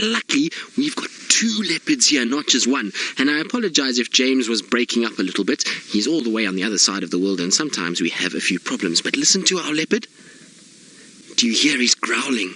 lucky we've got 2 leopards here, not just one. And I apologize if James was breaking up a little bit. He's all the way on the other side of the world, and sometimes we have a few problems. But listen to our leopard. Do you hear he's growling?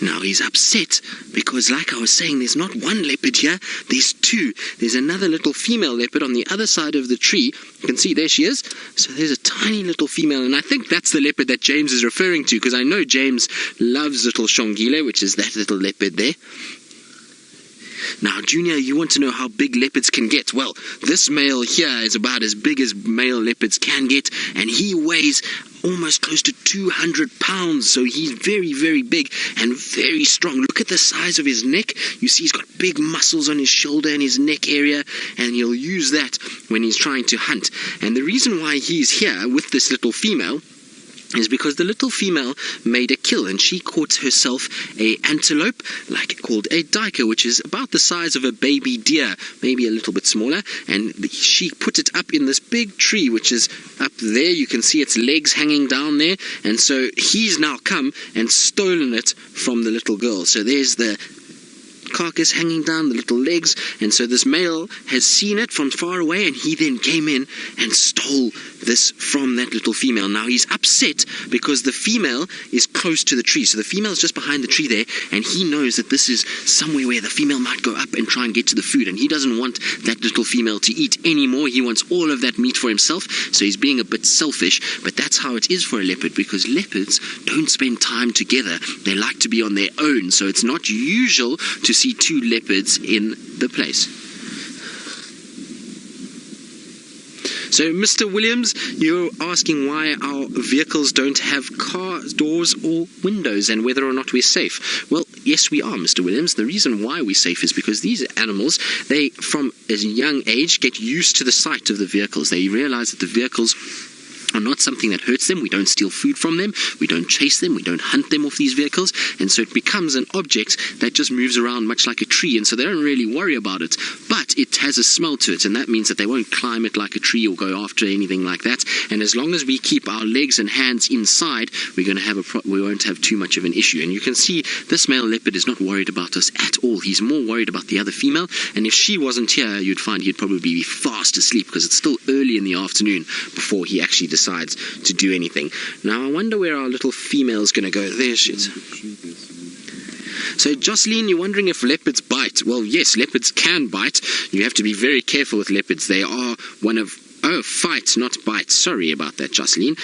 Now he's upset because, like I was saying, there's not one leopard here, there's 2. There's another little female leopard on the other side of the tree. You can see, there she is. So there's a tiny little female, and I think that's the leopard that James is referring to, because I know James loves little Xongile, which is that little leopard there. Now, Junior, you want to know how big leopards can get? Well, this male here is about as big as male leopards can get, and he weighs almost close to 200 pounds, so he's very, very big and very strong. Look at the size of his neck. You see he's got big muscles on his shoulder and his neck area, and he'll use that when he's trying to hunt. And the reason why he's here with this little female is because the little female made a kill, and she caught herself a antelope, called a Duiker, which is about the size of a baby deer, maybe a little bit smaller, and she put it up in this big tree, which is up there. You can see its legs hanging down there, and so he's now come and stolen it from the little girl. So there's the carcass hanging down, the little legs, and so this male has seen it from far away, and he then came in and stole this from that little female. Now he's upset because the female is close to the tree, so the female is just behind the tree there, and he knows that this is somewhere where the female might go up and try and get to the food, and he doesn't want that little female to eat anymore. He wants all of that meat for himself, so he's being a bit selfish. But that's how it is for a leopard, because leopards don't spend time together. They like to be on their own, so it's not usual to see 2 leopards in the place. So, Mr. Williams, you're asking why our vehicles don't have car doors or windows and whether or not we're safe. Well, yes, we are, Mr. Williams. The reason why we're safe is because these animals, they, from a young age, get used to the sight of the vehicles. They realize that the vehicles are not something that hurts them. We don't steal food from them. We don't chase them. We don't hunt them off these vehicles. And so it becomes an object that just moves around much like a tree. And so they don't really worry about it. But it has a smell to it. And that means that they won't climb it like a tree or go after anything like that. And as long as we keep our legs and hands inside, we're going to have we won't have too much of an issue. And you can see this male leopard is not worried about us at all. He's more worried about the other female. And if she wasn't here, you'd find he'd probably be fast asleep, because it's still early in the afternoon before he actually decides to do anything. Now I wonder where our little female's going to go. There she is. So Jocelyn, you're wondering if leopards bite. Well, yes, leopards can bite. You have to be very careful with leopards. They are one of... Oh, fight, not bite. Sorry about that, Jocelyn.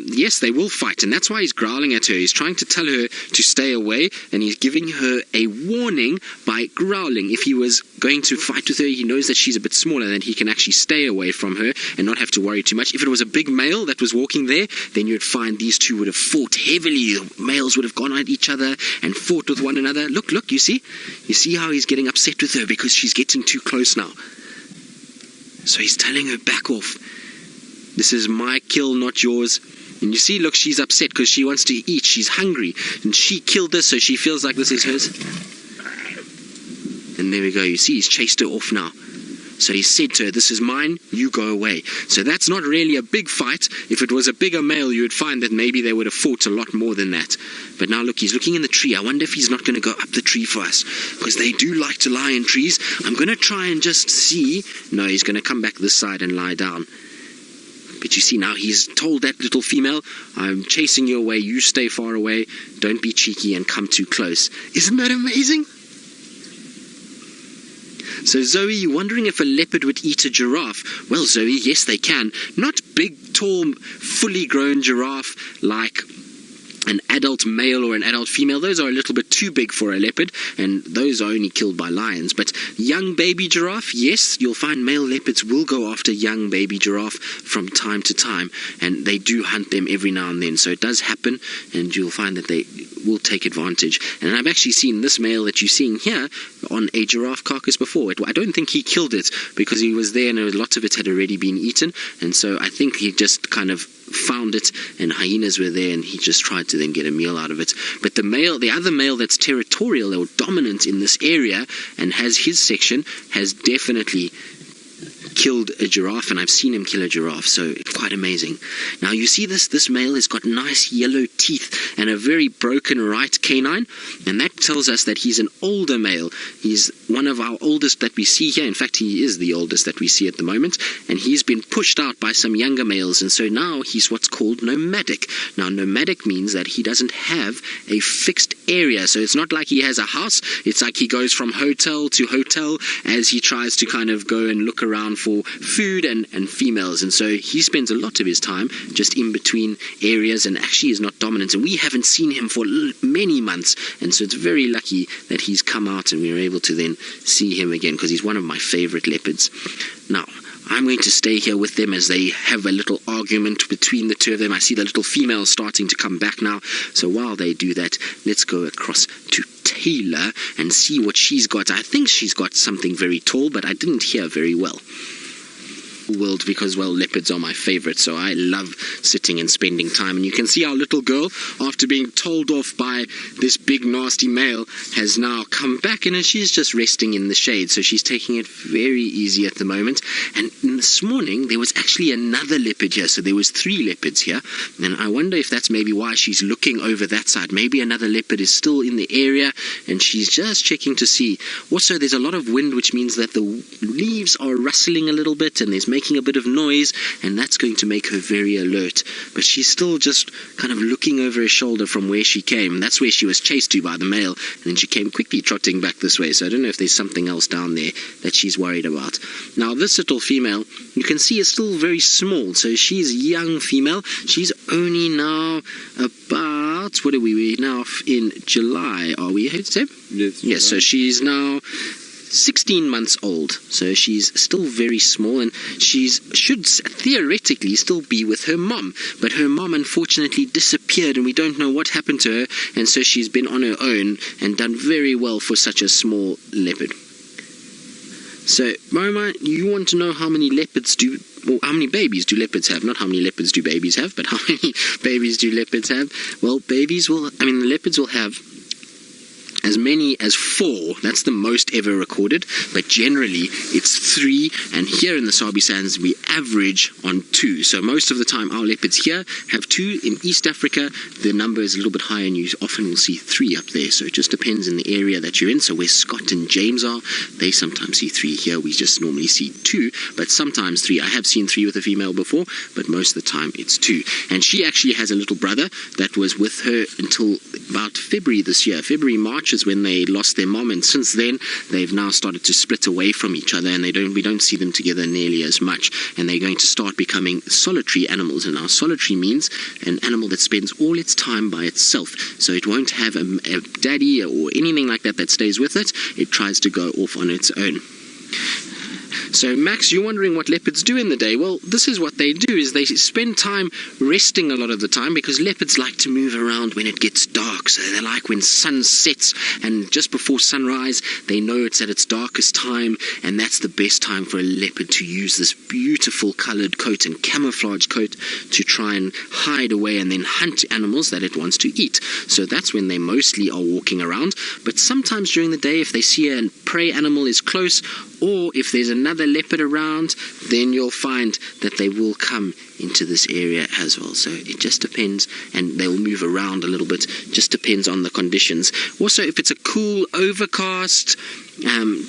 Yes, they will fight, and that's why he's growling at her. He's trying to tell her to stay away, and he's giving her a warning by growling. If he was going to fight with her, he knows that she's a bit smaller, and he can actually stay away from her and not have to worry too much. If it was a big male that was walking there, then you'd find these two would have fought heavily. The males would have gone at each other and fought with one another. Look, you see? You see how he's getting upset with her because she's getting too close now. So he's telling her, back off. This is my kill, not yours. And you see, look, she's upset because she wants to eat. She's hungry. And she killed this, so she feels like this is hers. And there we go. You see, he's chased her off now. So he said to her, this is mine, you go away. So that's not really a big fight. If it was a bigger male, you would find that maybe they would have fought a lot more than that. But now look, he's looking in the tree. I wonder if he's not going to go up the tree for us, because they do like to lie in trees. I'm going to try and just see. No, he's going to come back this side and lie down. But you see, now he's told that little female, I'm chasing you away, you stay far away, don't be cheeky and come too close. Isn't that amazing? So Zoe, you're wondering if a leopard would eat a giraffe. Well, Zoe, yes they can. Not big, tall, fully grown giraffe like an adult male or an adult female. Those are a little bit too big for a leopard, and those are only killed by lions. But young baby giraffe, yes, you'll find male leopards will go after young baby giraffe from time to time, and they do hunt them every now and then. So it does happen, and you'll find that they will take advantage. And I've actually seen this male that you're seeing here on a giraffe carcass before. I don't think he killed it because he was there and a lot of it had already been eaten, and so I think he just kind of found it, and hyenas were there, and he just tried to then get a meal out of it. But the other male that's territorial or dominant in this area and has his section has definitely killed a giraffe, and I've seen him kill a giraffe, so quite amazing. Now you see this male has got nice yellow teeth and a very broken right canine, and that tells us that he's an older male. He's one of our oldest that we see here. In fact, he is the oldest that we see at the moment, and he's been pushed out by some younger males, and so now he's what's called nomadic. Now nomadic means that he doesn't have a fixed area, so it's not like he has a house. It's like he goes from hotel to hotel as he tries to kind of go and look around for food and females, and so he spends a lot of his time just in between areas and actually is not dominant, and we haven't seen him for many months, and so it's very lucky that he's come out and we were able to then see him again, because he's one of my favorite leopards. Now I'm going to stay here with them as they have a little argument between the two of them. I see the little female starting to come back now. So while they do that, let's go across to Taylor and see what she's got. I think she's got something very tall, but I didn't hear very well. World, because, well, leopards are my favorite, so I love sitting and spending time. And you can see our little girl, after being told off by this big nasty male, has now come back, and she's just resting in the shade, so she's taking it very easy at the moment. And this morning there was actually another leopard here, so there was 3 leopards here, and I wonder if that's maybe why she's looking over that side. Maybe another leopard is still in the area and she's just checking to see. Also, there's a lot of wind, which means that the leaves are rustling a little bit and there's making a bit of noise, and that's going to make her very alert. But she's still just kind of looking over her shoulder from where she came. That's where she was chased to by the male, and then she came quickly trotting back this way. So I don't know if there's something else down there that she's worried about. Now this little female, you can see, is still very small, so she's a young female. She's only now about, what are we now in July, are we? Yes, so she's now 16 months old, so she's still very small, and should theoretically still be with her mom, but her mom unfortunately disappeared and we don't know what happened to her, and so she's been on her own and done very well for such a small leopard. So Marima, you want to know how many leopards how many babies do leopards have? Not how many leopards do babies have, but how many babies do leopards have? Well, the leopards will have as many as 4. That's the most ever recorded, but generally it's 3, and here in the Sabi Sands we average on 2. So most of the time our leopards here have 2. In East Africa the number is a little bit higher, and you often will see 3 up there, so it just depends in the area that you're in. So where Scott and James are, they sometimes see 3. Here we just normally see 2, but sometimes 3. I have seen 3 with a female before, but most of the time it's 2. And she actually has a little brother that was with her until about February this year. March is when they lost their mom, and since then they've now started to split away from each other, and we don't see them together nearly as much, and they're going to start becoming solitary animals. And now solitary means an animal that spends all its time by itself, so it won't have a daddy or anything like that that stays with it. It tries to go off on its own. So Max, you're wondering what leopards do in the day. Well, this is what they do, is they spend time resting a lot of the time, because leopards like to move around when it gets dark. So they like when sun sets, and just before sunrise they know it's at its darkest time, and that's the best time for a leopard to use this beautiful coloured coat and camouflage coat to try and hide away and then hunt animals that it wants to eat. So that's when they mostly are walking around. But sometimes during the day, if they see a prey animal is close, or if there's another leopard around, then you'll find that they will come into this area as well. So it just depends, and they'll move around a little bit, just depends on the conditions. Also, if it's a cool overcast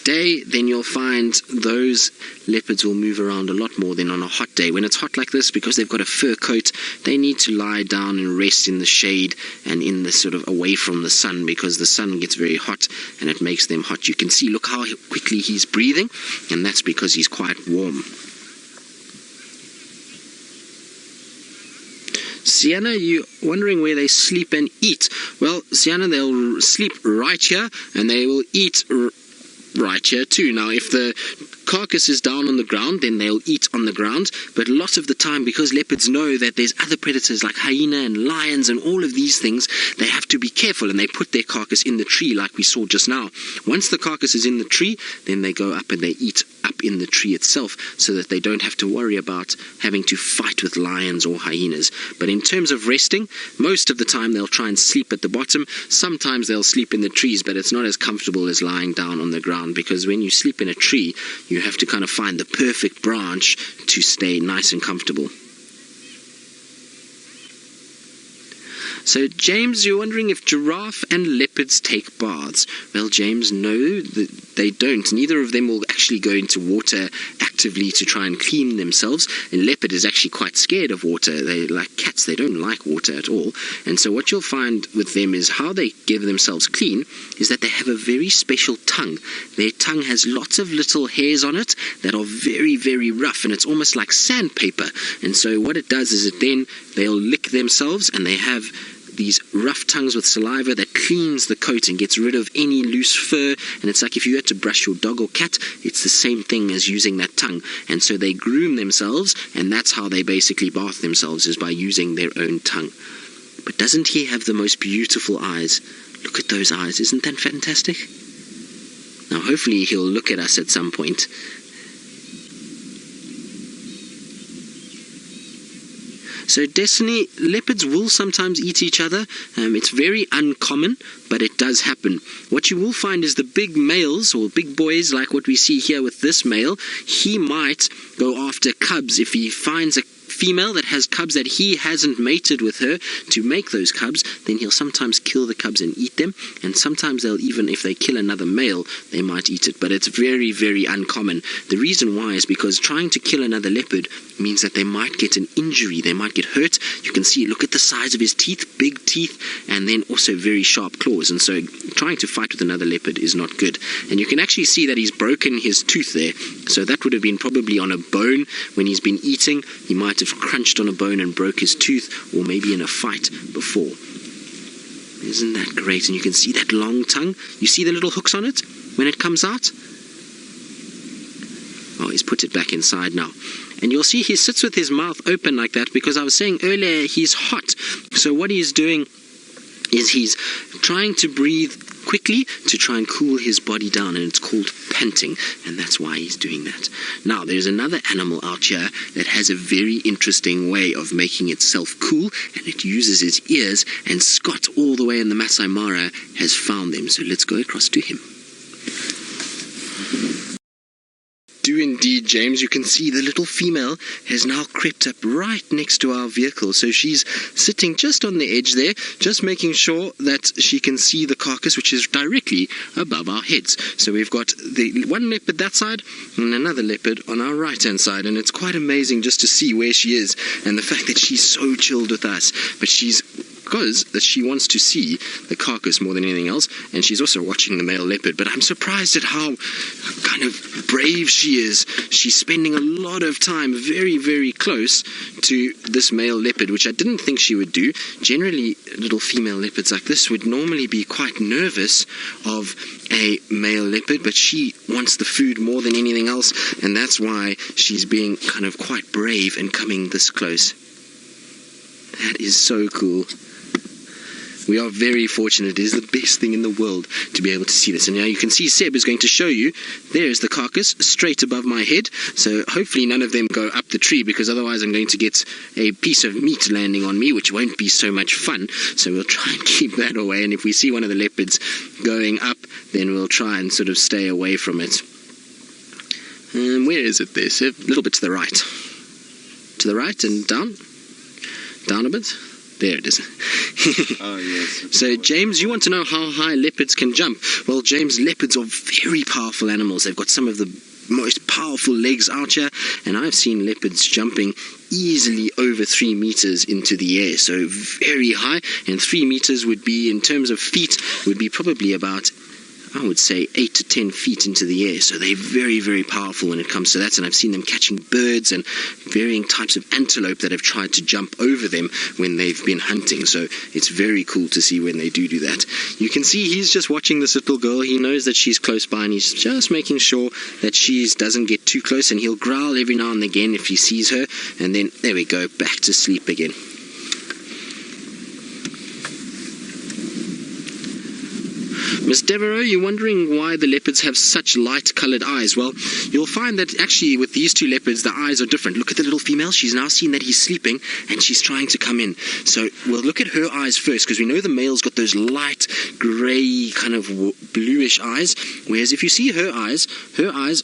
day, then you'll find those leopards will move around a lot more than on a hot day. When it's hot like this, because they've got a fur coat, they need to lie down and rest in the shade and in the sort of away from the sun, because the sun gets very hot and it makes them hot. You can see, look how quickly he's breathing, and that's because he's quite warm. Sienna, you wondering where they sleep and eat? Well, Sienna, they'll sleep right here, and they will eat right here too. Now, if the carcass is down on the ground, then they'll eat on the ground, but a lot of the time, because leopards know that there's other predators like hyena and lions and all of these things, they have to be careful, and they put their carcass in the tree like we saw just now. Once the carcass is in the tree, then they go up and they eat up in the tree itself, so that they don't have to worry about having to fight with lions or hyenas. But in terms of resting, most of the time they'll try and sleep at the bottom. Sometimes they'll sleep in the trees, but it's not as comfortable as lying down on the ground, because when you sleep in a tree, you you have to kind of find the perfect branch to stay nice and comfortable. So, James, you're wondering if giraffe and leopards take baths. Well, James, no, they don't. Neither of them will actually go into water actively to try and clean themselves. A leopard is actually quite scared of water. They, like cats, they don't like water at all. And so what you'll find with them is how they give themselves clean is that they have a very special tongue. Their tongue has lots of little hairs on it that are very, very rough, and it's almost like sandpaper. And so what it does is they'll lick themselves, and they have these rough tongues with saliva that cleans the coat and gets rid of any loose fur. And it's like if you had to brush your dog or cat, it's the same thing as using that tongue. And so they groom themselves, and that's how they basically bath themselves, is by using their own tongue. But doesn't he have the most beautiful eyes? Look at those eyes. Isn't that fantastic? Now hopefully he'll look at us at some point. So Destiny, leopards will sometimes eat each other. It's very uncommon, but it does happen. What you will find is the big males, or big boys, like what we see here with this male, he might go after cubs. If he finds a female that has cubs that he hasn't mated with her to make those cubs, then he'll sometimes kill the cubs and eat them, and sometimes they'll even, if they kill another male, they might eat it. But it's very, very uncommon. The reason why is because trying to kill another leopard means that they might get an injury, they might get hurt. You can see, look at the size of his teeth, big teeth, and then also very sharp claws. And so trying to fight with another leopard is not good. And you can actually see that he's broken his tooth there. So that would have been probably on a bone when he's been eating. He might have crunched on a bone and broke his tooth, or maybe in a fight before. Isn't that great? And you can see that long tongue. You see the little hooks on it when it comes out? Oh, he's put it back inside now. And you'll see he sits with his mouth open like that because I was saying earlier he's hot. So what he's doing is he's trying to breathe quickly to try and cool his body down, and it's called panting, and that's why he's doing that. Now, there's another animal out here that has a very interesting way of making itself cool, and it uses its ears, and Scott, all the way in the Masai Mara, has found them. So let's go across to him. Do indeed, James. You can see the little female has now crept up right next to our vehicle. So she's sitting just on the edge there, just making sure that she can see the carcass, which is directly above our heads. So we've got the one leopard that side and another leopard on our right-hand side. And it's quite amazing just to see where she is and the fact that she's so chilled with us. But she's because that she wants to see the carcass more than anything else, and she's also watching the male leopard. But I'm surprised at how kind of brave she is. She's spending a lot of time very, very close to this male leopard, which I didn't think she would do. Generally, little female leopards like this would normally be quite nervous of a male leopard, but she wants the food more than anything else, and that's why she's being kind of quite brave and coming this close. That is so cool. We are very fortunate. It is the best thing in the world to be able to see this. And now you can see Seb is going to show you. There's the carcass straight above my head. So hopefully none of them go up the tree, because otherwise I'm going to get a piece of meat landing on me, which won't be so much fun. So we'll try and keep that away. And if we see one of the leopards going up, then we'll try and sort of stay away from it. Where is it there, Seb? A little bit to the right. To the right and down. Down a bit. There it is. Oh, yes. So, James, you want to know how high leopards can jump? Well, James, leopards are very powerful animals. They've got some of the most powerful legs out here, and I've seen leopards jumping easily over 3 meters into the air, so very high. And 3 meters would be, in terms of feet, would be probably about, I would say, 8 to 10 feet into the air. So they're very, very powerful when it comes to that. And I've seen them catching birds and varying types of antelope that have tried to jump over them when they've been hunting. So it's very cool to see when they do that. You can see he's just watching this little girl. He knows that she's close by, and he's just making sure that she doesn't get too close. And he'll growl every now and again if he sees her. And then, there we go, back to sleep again. Miss Devereaux, you're wondering why the leopards have such light-coloured eyes. Well, you'll find that actually with these two leopards, the eyes are different. Look at the little female. She's now seen that he's sleeping, and she's trying to come in. So we'll look at her eyes first, because we know the male's got those light, grey, kind of bluish eyes, whereas if you see her eyes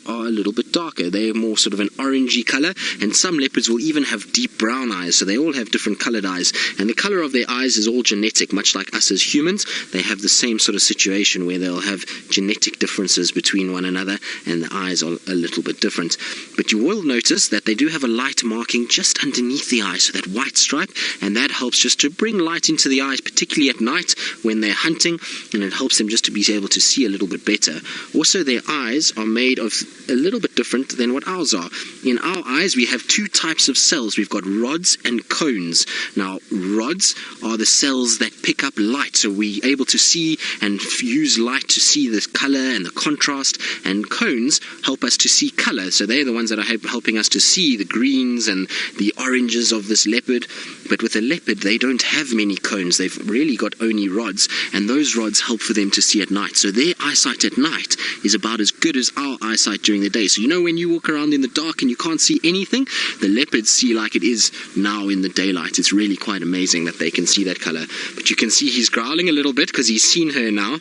are a little bit darker. They're more sort of an orangey colour, and some leopards will even have deep brown eyes, so they all have different coloured eyes. And the colour of their eyes is all genetic, much like us as humans. They have the same sort of situation where they'll have genetic differences between one another, and the eyes are a little bit different. But you will notice that they do have a light marking just underneath the eye, so that white stripe, and that helps just to bring light into the eyes, particularly at night when they're hunting, and it helps them just to be able to see a little bit better. Also, their eyes are made of a little bit different than what ours are. In our eyes, we have two types of cells. We've got rods and cones. Now, rods are the cells that pick up light, so we're able to see and use light to see the color and the contrast, and cones help us to see color, so they're the ones that are helping us to see the greens and the oranges of this leopard. But with a leopard, they don't have many cones. They've really got only rods, and those rods help for them to see at night. So their eyesight at night is about as good as our eyesight during the day. So you know when you walk around in the dark and you can't see anything, the leopards see like it is now in the daylight. It's really quite amazing that they can see that color. But you can see he's growling a little bit because he's seen her now.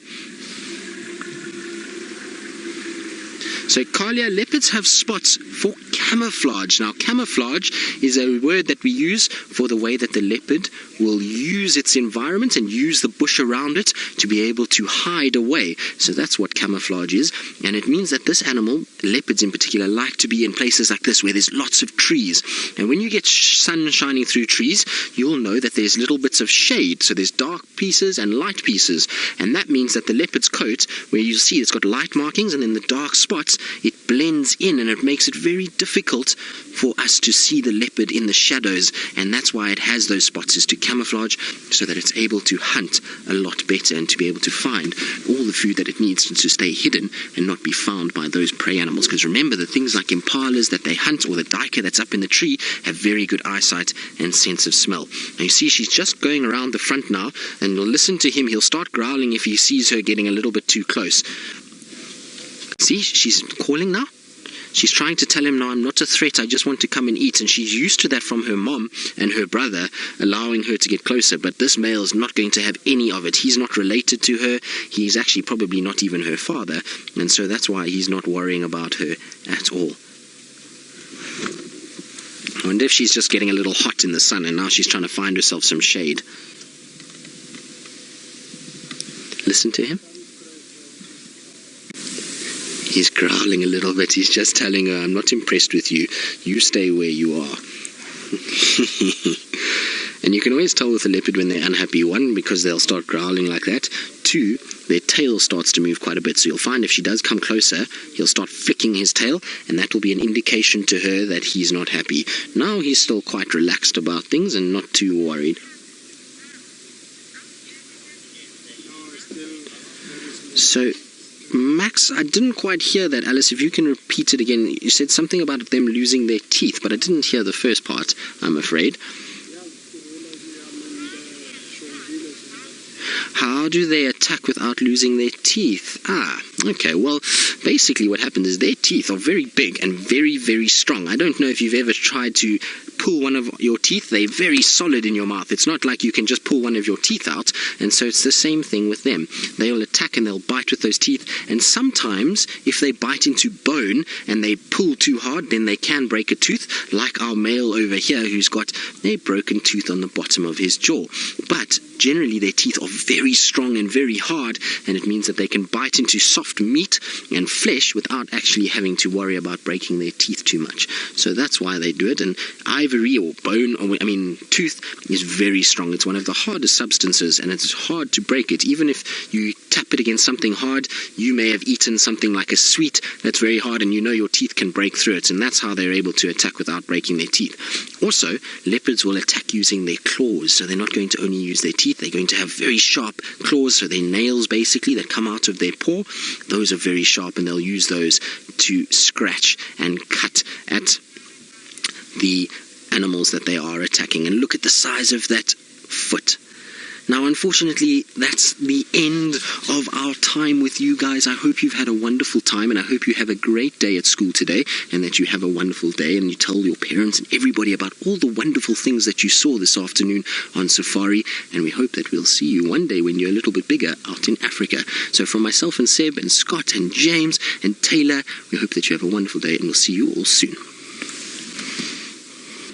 So, Kalia, leopards have spots for camouflage. Now, camouflage is a word that we use for the way that the leopard will use its environment and use the bush around it to be able to hide away. So that's what camouflage is. And it means that this animal, leopards in particular, like to be in places like this where there's lots of trees. And when you get sun shining through trees, you'll know that there's little bits of shade. So there's dark pieces and light pieces. And that means that the leopard's coat, where you see it's got light markings, and in the dark spots, it blends in, and it makes it very difficult for us to see the leopard in the shadows. And that's why it has those spots, is to camouflage, so that it's able to hunt a lot better and to be able to find all the food that it needs to stay hidden and not be found by those prey animals. Because remember, the things like impalas that they hunt, or the duiker that's up in the tree, have very good eyesight and sense of smell. Now you see she's just going around the front now, and you'll listen to him. He'll start growling if he sees her getting a little bit too close. See, she's calling now. She's trying to tell him, no, I'm not a threat, I just want to come and eat. And she's used to that from her mom and her brother, allowing her to get closer. But this male is not going to have any of it. He's not related to her. He's actually probably not even her father. And so that's why he's not worrying about her at all. I wonder if she's just getting a little hot in the sun, and now she's trying to find herself some shade. Listen to him. He's growling a little bit. He's just telling her, I'm not impressed with you. You stay where you are. And you can always tell with a leopard when they're unhappy. One, because they'll start growling like that. Two, their tail starts to move quite a bit. So you'll find if she does come closer, he'll start flicking his tail, and that will be an indication to her that he's not happy. Now he's still quite relaxed about things and not too worried. So, Max, I didn't quite hear that. Alice, if you can repeat it again. You said something about them losing their teeth, but I didn't hear the first part, I'm afraid. How do they attack without losing their teeth? Okay, well, basically what happens is their teeth are very big and very, very strong. I don't know if you've ever tried to pull one of your teeth. They're very solid in your mouth. It's not like you can just pull one of your teeth out, and so it's the same thing with them. They'll attack and they'll bite with those teeth, and sometimes if they bite into bone and they pull too hard, then they can break a tooth, like our male over here who's got a broken tooth on the bottom of his jaw. But generally their teeth are very strong and very hard, and it means that they can bite into soft meat and flesh without actually having to worry about breaking their teeth too much. So that's why they do it. And ivory or bone, tooth is very strong. It's one of the hardest substances, and it's hard to break it. Even if you tap it against something hard, you may have eaten something like a sweet that's very hard, and you know your teeth can break through it, and that's how they're able to attack without breaking their teeth. Also, leopards will attack using their claws, so they're not going to only use their teeth, they're going to have very sharp claws, so their nails basically that come out of their paw, those are very sharp, and they'll use those to scratch and cut at the animals that they are attacking. And look at the size of that foot. Now, unfortunately, that's the end of our time with you guys. I hope you've had a wonderful time, and I hope you have a great day at school today, and that you have a wonderful day, and you tell your parents and everybody about all the wonderful things that you saw this afternoon on safari, and we hope that we'll see you one day when you're a little bit bigger out in Africa. So from myself and Seb and Scott and James and Taylor, we hope that you have a wonderful day, and we'll see you all soon.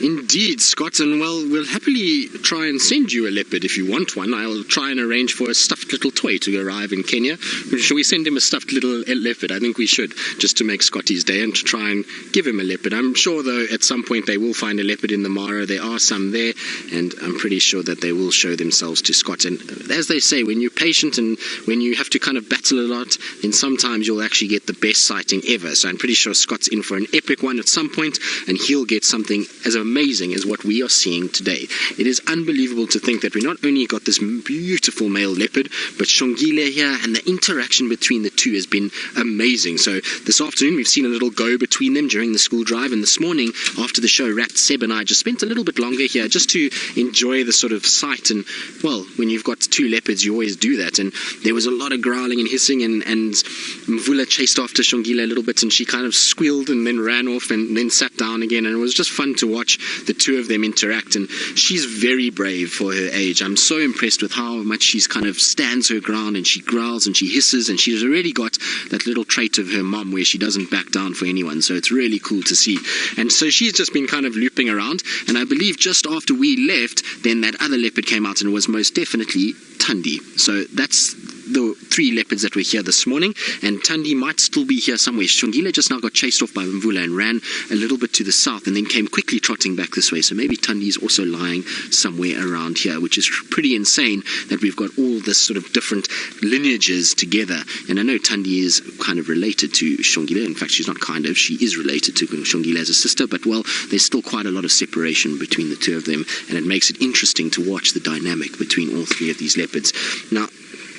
Indeed, Scott, and well, we'll happily try and send you a leopard if you want one. I'll try and arrange for a stuffed little toy to arrive in Kenya. Shall we send him a stuffed little leopard? I think we should, just to make Scotty's day and to try and give him a leopard. I'm sure, though, at some point they will find a leopard in the Mara. There are some there, and I'm pretty sure that they will show themselves to Scott. And as they say, when you're patient and when you have to kind of battle a lot, then sometimes you'll actually get the best sighting ever. So I'm pretty sure Scott's in for an epic one at some point, and he'll get something as amazing as what we are seeing today. It is unbelievable to think that we not only got this beautiful male leopard, but Xongile here, and the interaction between the two has been amazing. So this afternoon we've seen a little go between them during the school drive, and this morning after the show wrapped, Seb and I just spent a little bit longer here just to enjoy the sort of sight. And well, when you've got two leopards you always do that, and there was a lot of growling and hissing, and Mvula chased after Xongile a little bit, and she kind of squealed and then ran off and then sat down again, and it was just fun to watch the two of them interact. And she's very brave for her age. I'm so impressed with how much she's kind of stands her ground, and she growls and she hisses, and she's already got that little trait of her mom where she doesn't back down for anyone. So it's really cool to see. And so she's just been kind of looping around, and I believe just after we left, then that other leopard came out, and it was most definitely Tundi. So that's the three leopards that were here this morning, and Tundi might still be here somewhere. Xongile just now got chased off by Mvula and ran a little bit to the south, and then came quickly trotting back this way. So maybe Tundi is also lying somewhere around here, which is pretty insane that we've got all this sort of different lineages together. And I know Tundi is kind of related to Xongile. In fact, she's not kind of, she is related to Xongile as a sister, but well, there's still quite a lot of separation between the two of them, and it makes it interesting to watch the dynamic between all three of these leopards. Now,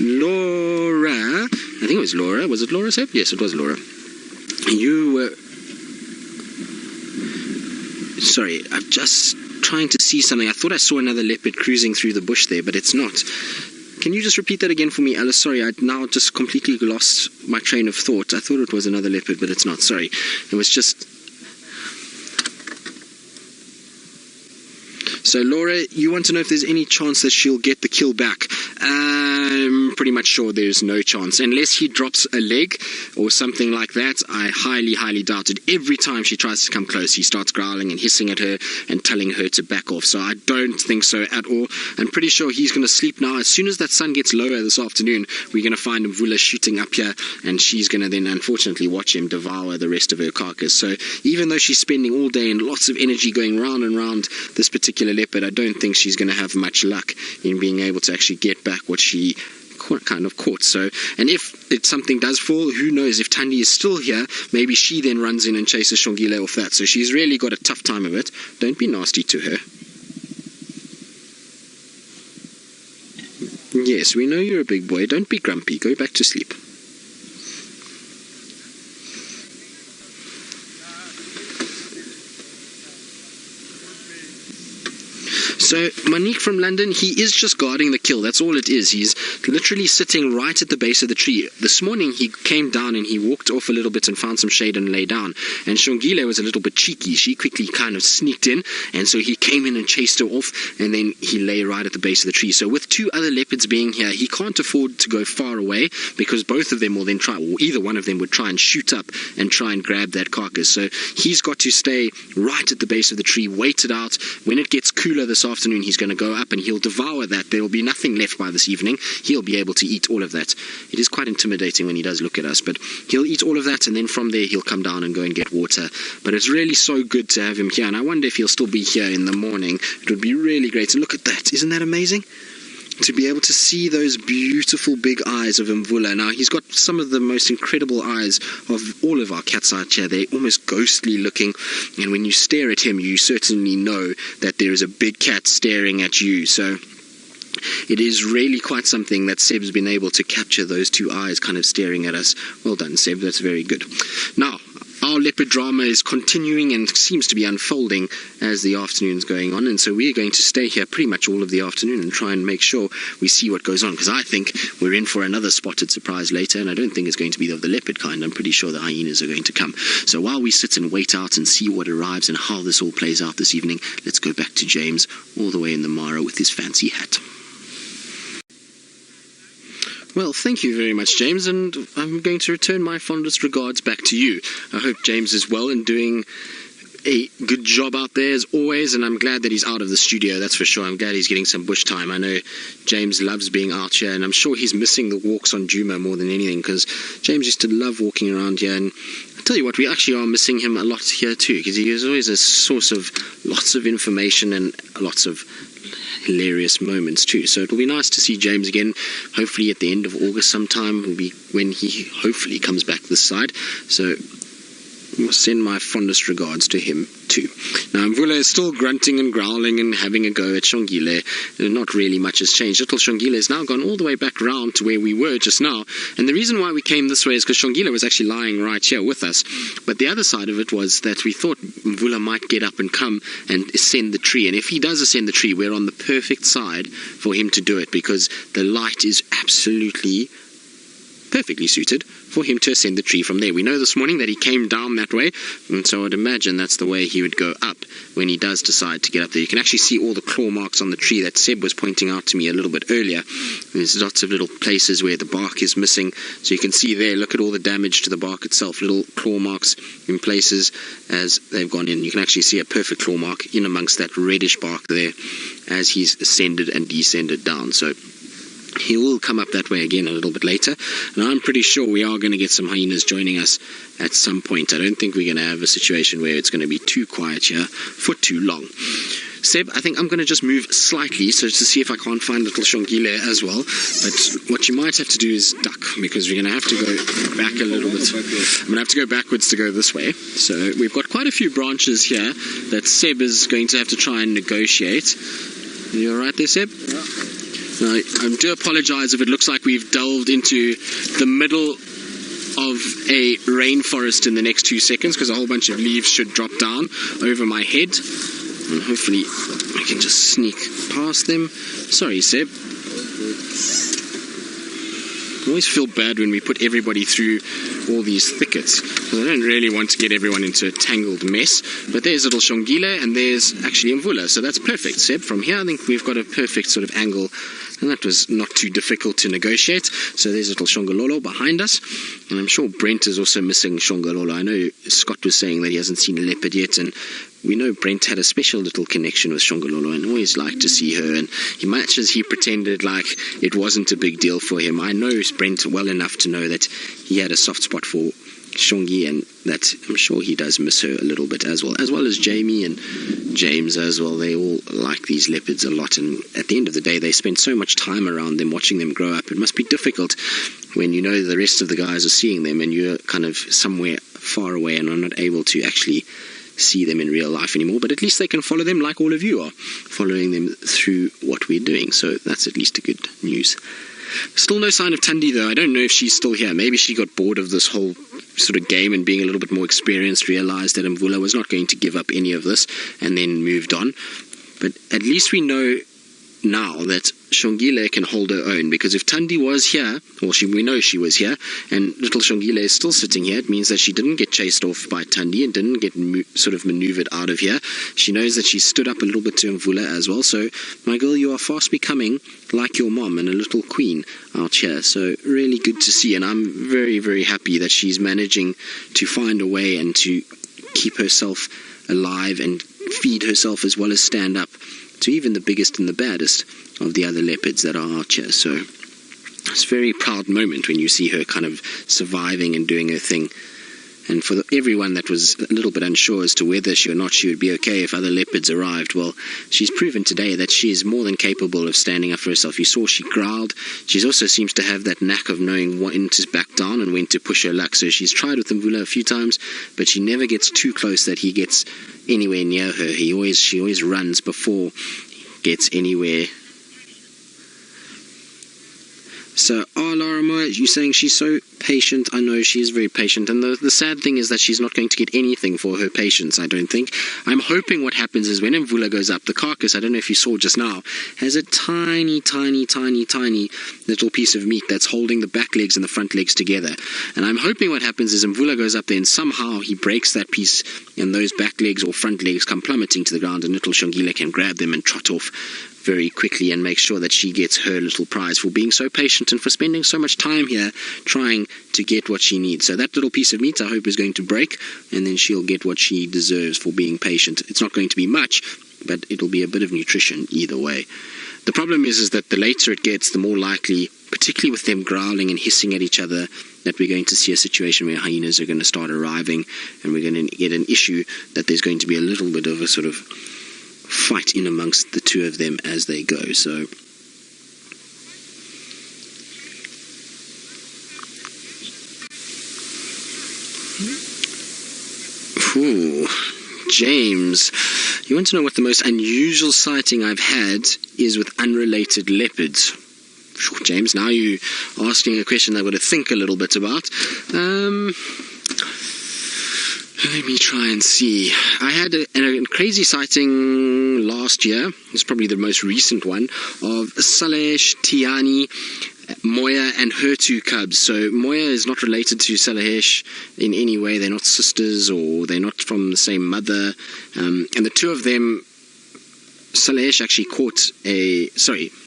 Laura, I think it was Laura. Was it Laura, Seb? Yes, it was Laura. You were... Sorry, I'm just trying to see something. I thought I saw another leopard cruising through the bush there, but it's not. Can you just repeat that again for me, Alice? Sorry, I now just completely lost my train of thought. I thought it was another leopard, but it's not. Sorry. It was just... So, Laura, you want to know if there's any chance that she'll get the kill back? I'm pretty much sure there's no chance. Unless he drops a leg or something like that, I highly, highly doubt it. Every time she tries to come close, he starts growling and hissing at her and telling her to back off. So I don't think so at all. I'm pretty sure he's going to sleep now. As soon as that sun gets lower this afternoon, we're going to find Mvula shooting up here, and she's going to then, unfortunately, watch him devour the rest of her carcass. So even though she's spending all day and lots of energy going round and round this particular leopard, I don't think she's going to have much luck in being able to actually get back what she kind of caught. So, and if something does fall, who knows, if Tundi is still here, maybe she then runs in and chases Xongile off that. So she's really got a tough time of it. Don't be nasty to her. Yes, we know you're a big boy. Don't be grumpy. Go back to sleep. So Monique from London, he is just guarding the kill. That's all it is. He's literally sitting right at the base of the tree. This morning he came down and he walked off a little bit and found some shade and lay down. And Xongile was a little bit cheeky. She quickly kind of sneaked in, and so he came in and chased her off, and then he lay right at the base of the tree. So with two other leopards being here, he can't afford to go far away, because both of them will then try, or either one of them would try and shoot up and try and grab that carcass. So he's got to stay right at the base of the tree, wait it out. When it gets cooler this afternoon, he's going to go up and he'll devour that. There will be nothing left by this evening. He'll be able to eat all of that. It is quite intimidating when he does look at us, but he'll eat all of that, and then from there he'll come down and go and get water. But it's really so good to have him here, and I wonder if he'll still be here in the morning. It would be really great. And look at that. Isn't that amazing? To be able to see those beautiful big eyes of Mvula. Now, he's got some of the most incredible eyes of all of our cats out here. They're almost ghostly looking, and when you stare at him, you certainly know that there is a big cat staring at you. So it is really quite something that Seb's been able to capture, those two eyes kind of staring at us. Well done, Seb. That's very good. Now, our leopard drama is continuing and seems to be unfolding as the afternoon's going on, and so we're going to stay here pretty much all of the afternoon and try and make sure we see what goes on, because I think we're in for another spotted surprise later, and I don't think it's going to be of the leopard kind. I'm pretty sure the hyenas are going to come. So while we sit and wait out and see what arrives and how this all plays out this evening, let's go back to James all the way in the Mara with his fancy hat. Well, thank you very much, James, and I'm going to return my fondest regards back to you. I hope James is well and doing a good job out there as always, and I'm glad that he's out of the studio, that's for sure. I'm glad he's getting some bush time. I know James loves being out here, and I'm sure he's missing the walks on Djuma more than anything, because James used to love walking around here, and I'll tell you what, we actually are missing him a lot here too, because he is always a source of lots of information and lots of hilarious moments too. So it'll be nice to see James again, hopefully at the end of August sometime will be when he hopefully comes back this side. So I'll send my fondest regards to him too. Now Mvula is still grunting and growling and having a go at Xongile. Not really much has changed. Little Xongile has now gone all the way back round to where we were just now, and the reason why we came this way is because Xongile was actually lying right here with us. But the other side of it was that we thought Mvula might get up and come and ascend the tree, and if he does ascend the tree, we're on the perfect side for him to do it, because the light is absolutely perfectly suited for him to ascend the tree from there. We know this morning that he came down that way, and so I'd imagine that's the way he would go up when he does decide to get up there. You can actually see all the claw marks on the tree that Seb was pointing out to me a little bit earlier. There's lots of little places where the bark is missing, so you can see there, look at all the damage to the bark itself, little claw marks in places as they've gone in. You can actually see a perfect claw mark in amongst that reddish bark there as he's ascended and descended down. So he will come up that way again a little bit later, and I'm pretty sure we are going to get some hyenas joining us at some point. I don't think we're going to have a situation where it's going to be too quiet here for too long. Seb, I think I'm going to just move slightly so to see if I can't find little Xongile as well, but what you might have to do is duck, because we're going to have to go back a little bit. I'm going to have to go backwards to go this way. So we've got quite a few branches here that Seb is going to have to try and negotiate. Are you alright there, Seb? Yeah. Now, I do apologize if it looks like we've delved into the middle of a rainforest in the next 2 seconds, because a whole bunch of leaves should drop down over my head, and hopefully I can just sneak past them. Sorry, Seb. I always feel bad when we put everybody through all these thickets, because I don't really want to get everyone into a tangled mess. But there's little Xongile, and there's actually Mvula, so that's perfect, Seb. From here I think we've got a perfect sort of angle, and that was not too difficult to negotiate. So there's little Xongololo behind us, and I'm sure Brent is also missing Xongololo. I know Scott was saying that he hasn't seen a leopard yet, and we know Brent had a special little connection with Xongololo and always liked to see her, and much as he pretended like it wasn't a big deal for him, I know Brent well enough to know that he had a soft spot for Xongi, and that I'm sure he does miss her a little bit as well as Jamie and James as well. They all like these leopards a lot, and at the end of the day they spend so much time around them, watching them grow up. It must be difficult when you know the rest of the guys are seeing them and you're kind of somewhere far away and are not able to actually see them in real life anymore, but at least they can follow them like all of you are following them through what we're doing. So that's at least a good news. Still no sign of Tundi though. I don't know if she's still here. Maybe she got bored of this whole sort of game and being a little bit more experienced, realized that Mvula was not going to give up any of this, and then moved on. But at least we know now that Xongile can hold her own, because if Tundi was here, well, we know she was here, and little Xongile is still sitting here, it means that she didn't get chased off by Tundi and didn't get sort of maneuvered out of here. She knows that she stood up a little bit to Mvula as well. So, my girl, you are fast becoming like your mom and a little queen out here. So, really good to see, and I'm very, very happy that she's managing to find a way and to keep herself alive and feed herself as well as stand up to even the biggest and the baddest of the other leopards that are out here. So it's a very proud moment when you see her kind of surviving and doing her thing. And for everyone that was a little bit unsure as to whether she or not she would be okay if other leopards arrived, well, she's proven today that she is more than capable of standing up for herself. You saw she growled. She also seems to have that knack of knowing when to back down and when to push her luck. So she's tried with Mvula a few times, but she never gets too close that he gets anywhere near her. She always runs before he gets anywhere. So, Laura Moore, you saying she's so patient. I know she is very patient, and the sad thing is that she's not going to get anything for her patience, I don't think. I'm hoping what happens is when Mvula goes up, the carcass, I don't know if you saw just now, has a tiny little piece of meat that's holding the back legs and the front legs together. And I'm hoping what happens is Mvula goes up there and somehow he breaks that piece and those back legs or front legs come plummeting to the ground, and little Xongile can grab them and trot off very quickly and make sure that she gets her little prize for being so patient and for spending so much time here trying to get what she needs. So that little piece of meat, I hope, is going to break, and then she'll get what she deserves for being patient. It's not going to be much, but it'll be a bit of nutrition either way. The problem is that the later it gets, the more likely, particularly with them growling and hissing at each other, that we're going to see a situation where hyenas are going to start arriving, and we're going to get an issue that there's going to be a little bit of a sort of fight in amongst the two of them as they go. So James, you want to know what the most unusual sighting I've had is with unrelated leopards? James, now you're asking a question I've got to think a little bit about. Let me try and see. I had a crazy sighting last year. It's probably the most recent one, of Salesh, Tiani, Moya and her two cubs. So Moya is not related to Salesh in any way. They're not sisters, or they're not from the same mother. And the two of them, Salesh actually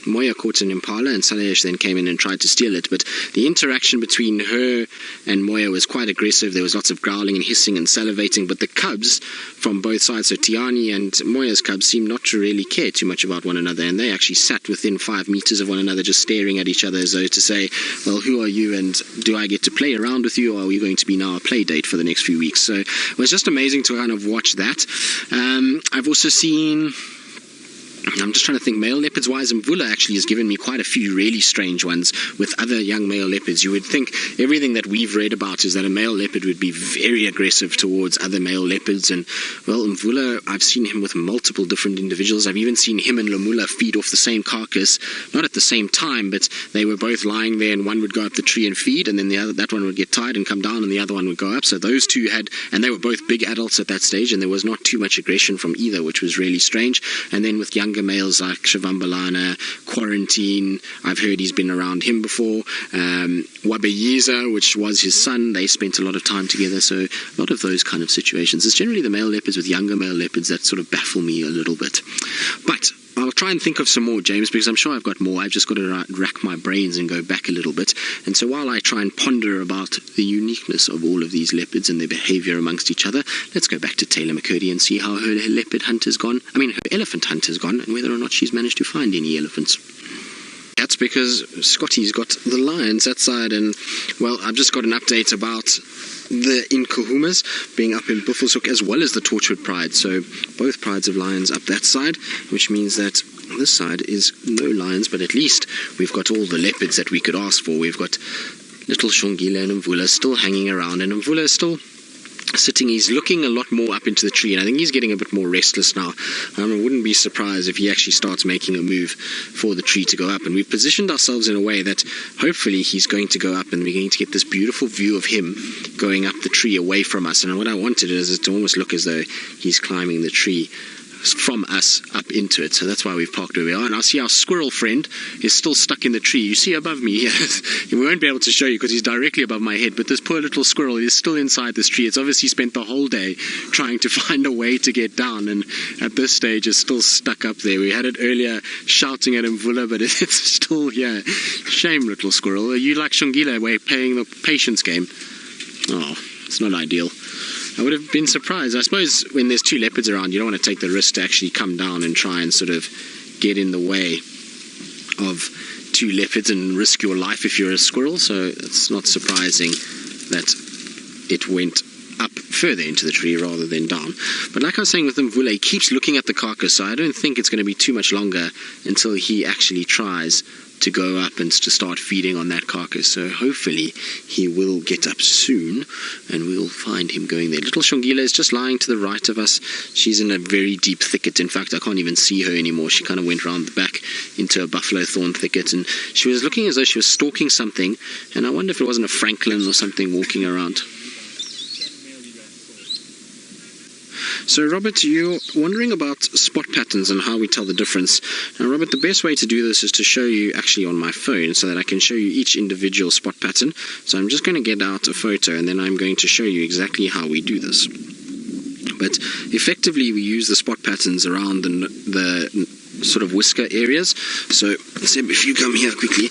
Moya caught an impala, and Salesh then came in and tried to steal it. But the interaction between her and Moya was quite aggressive. There was lots of growling and hissing and salivating, but the cubs from both sides, so Tiani and Moya's cubs, seemed not to really care too much about one another, and they actually sat within 5 meters of one another, just staring at each other as though to say, well, who are you, and do I get to play around with you, or are we going to be now a play date for the next few weeks? So it was just amazing to kind of watch that. I've also seen, I'm just trying to think, male leopards wise, Mvula actually has given me quite a few really strange ones with other young male leopards. You would think everything that we've read about is that a male leopard would be very aggressive towards other male leopards, and well, Mvula, I've seen him with multiple different individuals. I've even seen him and Lamula feed off the same carcass, not at the same time, but they were both lying there, and one would go up the tree and feed, and then that one would get tired and come down, and the other one would go up. So those two had, and they were both big adults at that stage, and there was not too much aggression from either, which was really strange. And then with younger males like Shavambalana, Quarantine, I've heard he's been around him before, Wabayeza, which was his son, they spent a lot of time together. So a lot of those kind of situations. It's generally the male leopards with younger male leopards that sort of baffle me a little bit. But I'll try and think of some more, James, because I'm sure I've got more. I've just got to rack my brains and go back a little bit. And so while I try and ponder about the uniqueness of all of these leopards and their behavior amongst each other, let's go back to Taylor McCurdy and see how her leopard hunt has gone. Her elephant hunt has gone, and whether or not she's managed to find any elephants. That's because Scotty's got the lions that side, and well, I've just got an update about the Inkahumas being up in Buffelshoek as well as the Torchwood Pride. So both prides of lions up that side, which means that this side is no lions, but at least we've got all the leopards that we could ask for. We've got little Xongile and Mvula still hanging around, and Mvula is still sitting. He's looking a lot more up into the tree, and I think he's getting a bit more restless now. I wouldn't be surprised if he actually starts making a move for the tree to go up, and we've positioned ourselves in a way that hopefully he's going to go up, and we're going to get this beautiful view of him going up the tree away from us. And what I wanted is to almost look as though he's climbing the tree from us up into it. So that's why we've parked where we are. And I see our squirrel friend is still stuck in the tree. You see above me, we won't be able to show you because he's directly above my head, but this poor little squirrel is still inside this tree. It's obviously spent the whole day trying to find a way to get down, and at this stage is still stuck up there. We had it earlier shouting at Mvula, but it's still here. Shame, little squirrel. Are you like Xongile, where playing the patience game? Oh, it's not ideal. I would have been surprised. I suppose when there's two leopards around, you don't want to take the risk to actually come down and try and sort of get in the way of two leopards and risk your life if you're a squirrel. So it's not surprising that it went up further into the tree rather than down. But like I was saying with Mvula, he keeps looking at the carcass, so I don't think it's going to be too much longer until he actually tries to go up and to start feeding on that carcass. So hopefully he will get up soon and we'll find him going there. Little Xongile is just lying to the right of us. She's in a very deep thicket. In fact, I can't even see her anymore. She kind of went round the back into a buffalo thorn thicket, and she was looking as though she was stalking something, and I wonder if it wasn't a francolin or something walking around. So Robert, you're wondering about spot patterns and how we tell the difference. Now Robert, the best way to do this is to show you actually on my phone so that I can show you each individual spot pattern. So I'm just going to get out a photo and then I'm going to show you exactly how we do this. But effectively we use the spot patterns around the sort of whisker areas. So Seb, if you come here quickly,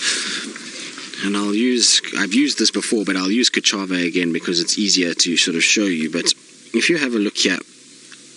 and I've used this before, but I'll use Kachava again because it's easier to sort of show you. But if you have a look here,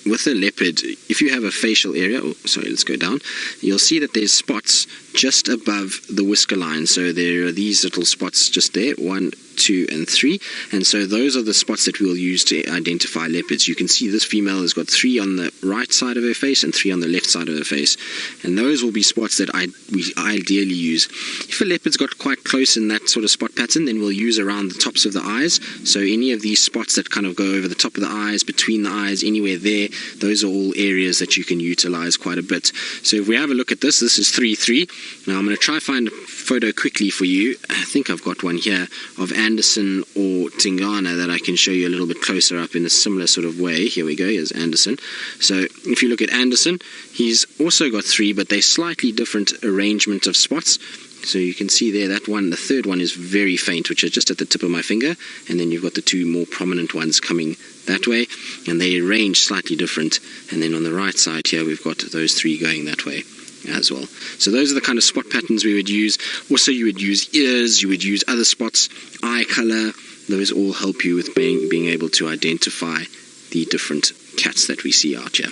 with a leopard, if you have a facial area, let's go down, you'll see that there's spots just above the whisker line. So there are these little spots just there, 1, 2, and 3, and so those are the spots that we'll use to identify leopards. You can see this female has got 3 on the right side of her face and 3 on the left side of her face, and those will be spots that we ideally use. If a leopard's got quite close in that sort of spot pattern, then we'll use around the tops of the eyes. So any of these spots that kind of go over the top of the eyes, between the eyes, anywhere there, those are all areas that you can utilize quite a bit. So if we have a look at this is 3-3. Now I'm going to try find a photo quickly for you. I think I've got one here of Anderson or Tingana that I can show you a little bit closer up in a similar sort of way. Here we go, here's Anderson. So if you look at Anderson, he's also got 3, but they're slightly different arrangement of spots. So you can see there, that one, the third one is very faint, which is just at the tip of my finger, and then you've got the 2 more prominent ones coming that way, and they range slightly different. And then on the right side here, we've got those 3 going that way as well. So those are the kind of spot patterns we would use. Also, you would use ears, you would use other spots, eye color. Those all help you with being able to identify the different cats that we see out here.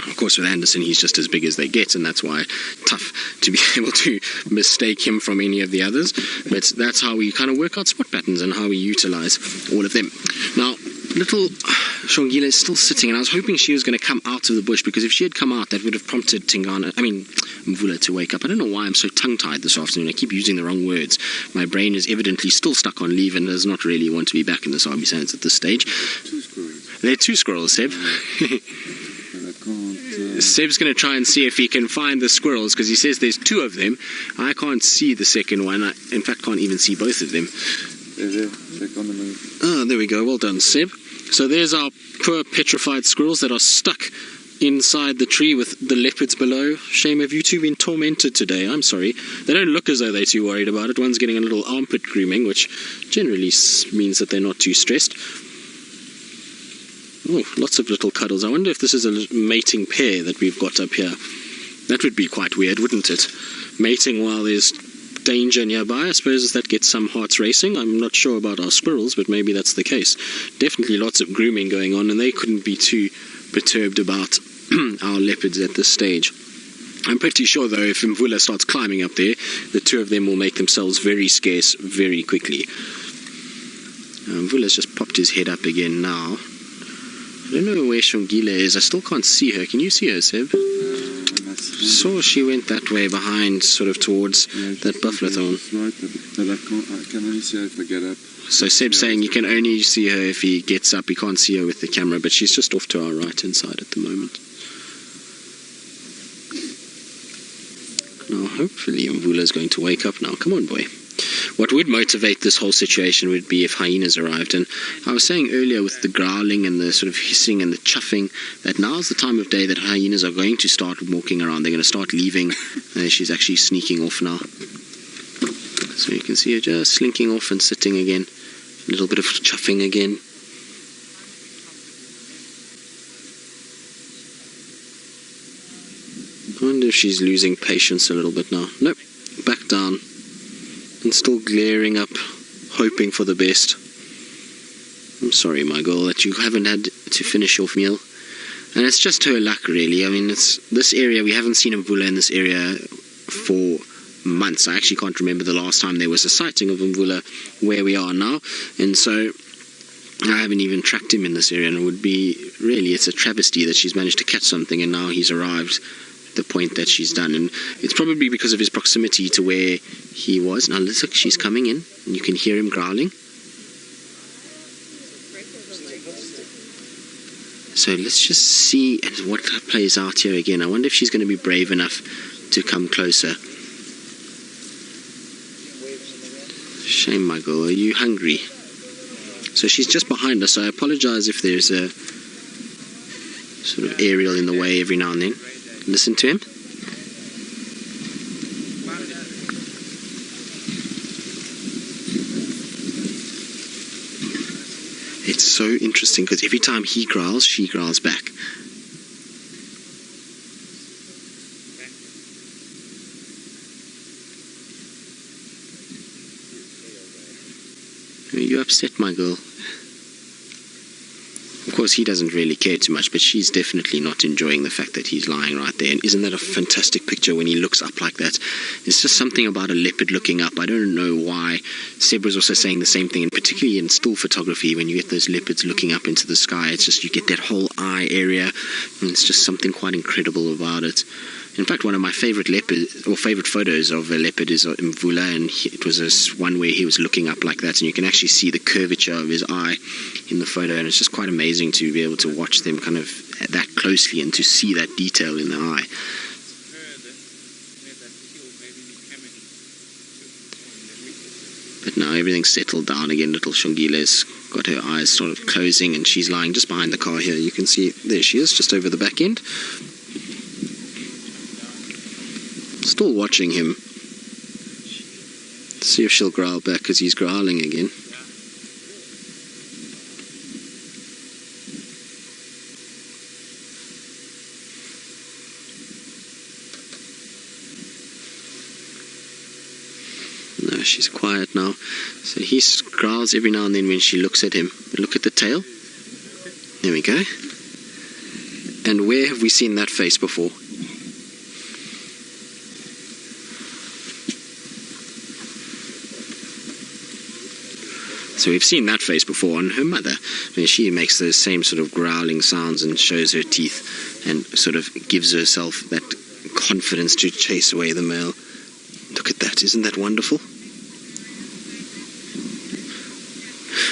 Of course, with Anderson, he's just as big as they get, and that's why tough to be able to mistake him from any of the others. But that's how we kind of work out spot patterns and how we utilize all of them. Now, little Xongile is still sitting, and I was hoping she was going to come out of the bush, because if she had come out, that would have prompted Mvula to wake up. I don't know why I'm so tongue-tied this afternoon. I keep using the wrong words. My brain is evidently still stuck on leave and does not really want to be back in the Sabi sands at this stage. 2 squirrels. There are 2 squirrels, Seb. Seb's going to try and see if he can find the squirrels, because he says there's 2 of them. I can't see the second one. I, in fact, can't even see both of them. Check on the move. Oh, there we go. Well done, Seb. So there's our poor petrified squirrels that are stuck inside the tree with the leopards below. Shame, have you 2 been tormented today? I'm sorry. They don't look as though they're too worried about it. One's getting a little armpit grooming, which generally means that they're not too stressed. Oh, lots of little cuddles. I wonder if this is a mating pair that we've got up here. That would be quite weird, wouldn't it? Mating while there's danger nearby. I suppose that gets some hearts racing. I'm not sure about our squirrels, but maybe that's the case. Definitely lots of grooming going on, and they couldn't be too perturbed about our leopards at this stage. I'm pretty sure, though, if Mvula starts climbing up there, the 2 of them will make themselves very scarce very quickly. Mvula's just popped his head up again now. I don't know where Xongile is. I still can't see her. Can you see her, Seb? Saw she went that way behind, sort of towards that buffalo thorn. Right, but I can only see her if I get up. So Seb's saying you can only see her if he gets up. He can't see her with the camera, but she's just off to our right-hand side at the moment. Now, hopefully Mvula's going to wake up now. Come on, boy. What would motivate this whole situation would be if hyenas arrived. And I was saying earlier with the growling and the sort of hissing and the chuffing that now's the time of day that hyenas are going to start walking around. They're going to start leaving. She's actually sneaking off now. So you can see her just slinking off and sitting again. A little bit of chuffing again. I wonder if she's losing patience a little bit now. Nope, back down. And still glaring up, hoping for the best. I'm sorry, my girl, that you haven't had to finish your meal. And it's just her luck, really. I mean, it's this area, we haven't seen a Mvula in this area for months. I actually can't remember the last time there was a sighting of Mvula where we are now. And so I haven't even tracked him in this area, and it would be, really, it's a travesty that she's managed to catch something and now he's arrived the point that she's done, and it's probably because of his proximity to where he was. Now look, she's coming in, and you can hear him growling. So let's just see what plays out here again. I wonder if she's going to be brave enough to come closer. Shame, my girl. Are you hungry? So she's just behind us, so I apologize if there's a sort of aerial in the way every now and then. Listen to him. It's so interesting because every time he growls, she growls back. Are you upset, my girl? Of course, he doesn't really care too much, but she's definitely not enjoying the fact that he's lying right there. And isn't that a fantastic picture when he looks up like that? It's just something about a leopard looking up. I don't know why. Seb was also saying the same thing, and particularly in still photography, when you get those leopards looking up into the sky, it's just, you get that whole eye area, and it's just something quite incredible about it. In fact, one of my favorite photos of a leopard is Mvula, and it was one where he was looking up like that, and you can actually see the curvature of his eye in the photo, and it's just quite amazing to be able to watch them kind of that closely and to see that detail in the eye. But now everything's settled down again. Little Xongile's got her eyes sort of closing, and she's lying just behind the car here. You can see, there she is, just over the back end. Still watching him. See if she'll growl back, because he's growling again. No, she's quiet now. So he growls every now and then when she looks at him. But look at the tail. There we go. And where have we seen that face before? So we've seen that face before on her mother. I mean, she makes those same sort of growling sounds and shows her teeth and sort of gives herself that confidence to chase away the male. Look at that, isn't that wonderful?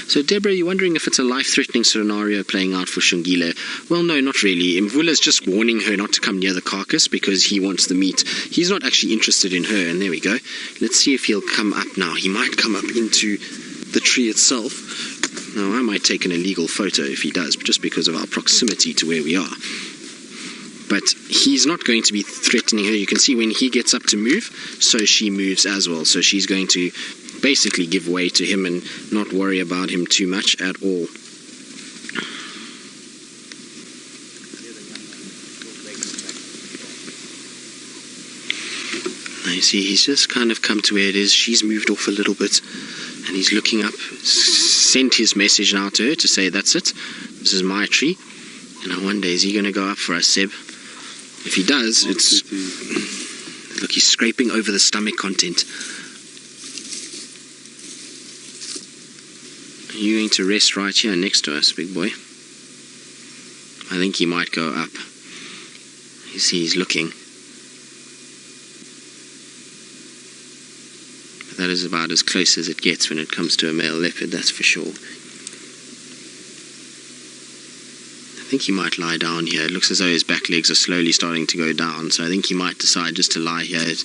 So Deborah, you're wondering if it's a life-threatening scenario playing out for Xongile. Well, no, not really. Mvula's just warning her not to come near the carcass because he wants the meat. He's not actually interested in her, and there we go. Let's see if he'll come up now. He might come up into the tree itself. Now, I might take an illegal photo if he does, just because of our proximity to where we are. But he's not going to be threatening her. You can see when he gets up to move, so she moves as well. So she's going to basically give way to him and not worry about him too much at all. Now you see, he's just kind of come to where it is. She's moved off a little bit, and he's looking up, sent his message now to her to say, that's it, this is my tree. And I wonder, is he going to go up for us, Seb? If he does, it's... Look, he's scraping over the stomach content. Are you going to rest right here next to us, big boy? I think he might go up. You see, he's looking. But that is about as close as it gets when it comes to a male leopard, that's for sure. I think he might lie down here. It looks as though his back legs are slowly starting to go down, so I think he might decide just to lie here.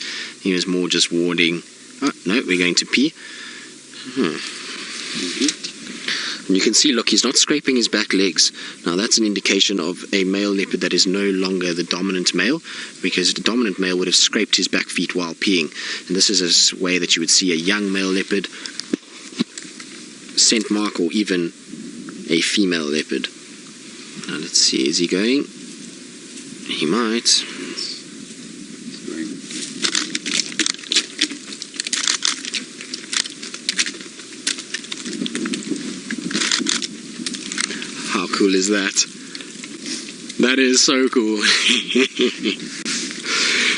He was more just warding. Oh, no, we're going to pee. And you can see, look, he's not scraping his back legs. Now, that's an indication of a male leopard that is no longer the dominant male, because the dominant male would have scraped his back feet while peeing. And this is a way that you would see a young male leopard, scent mark, or even a female leopard. Now, let's see, is he going? He might. How cool is that? That is so cool.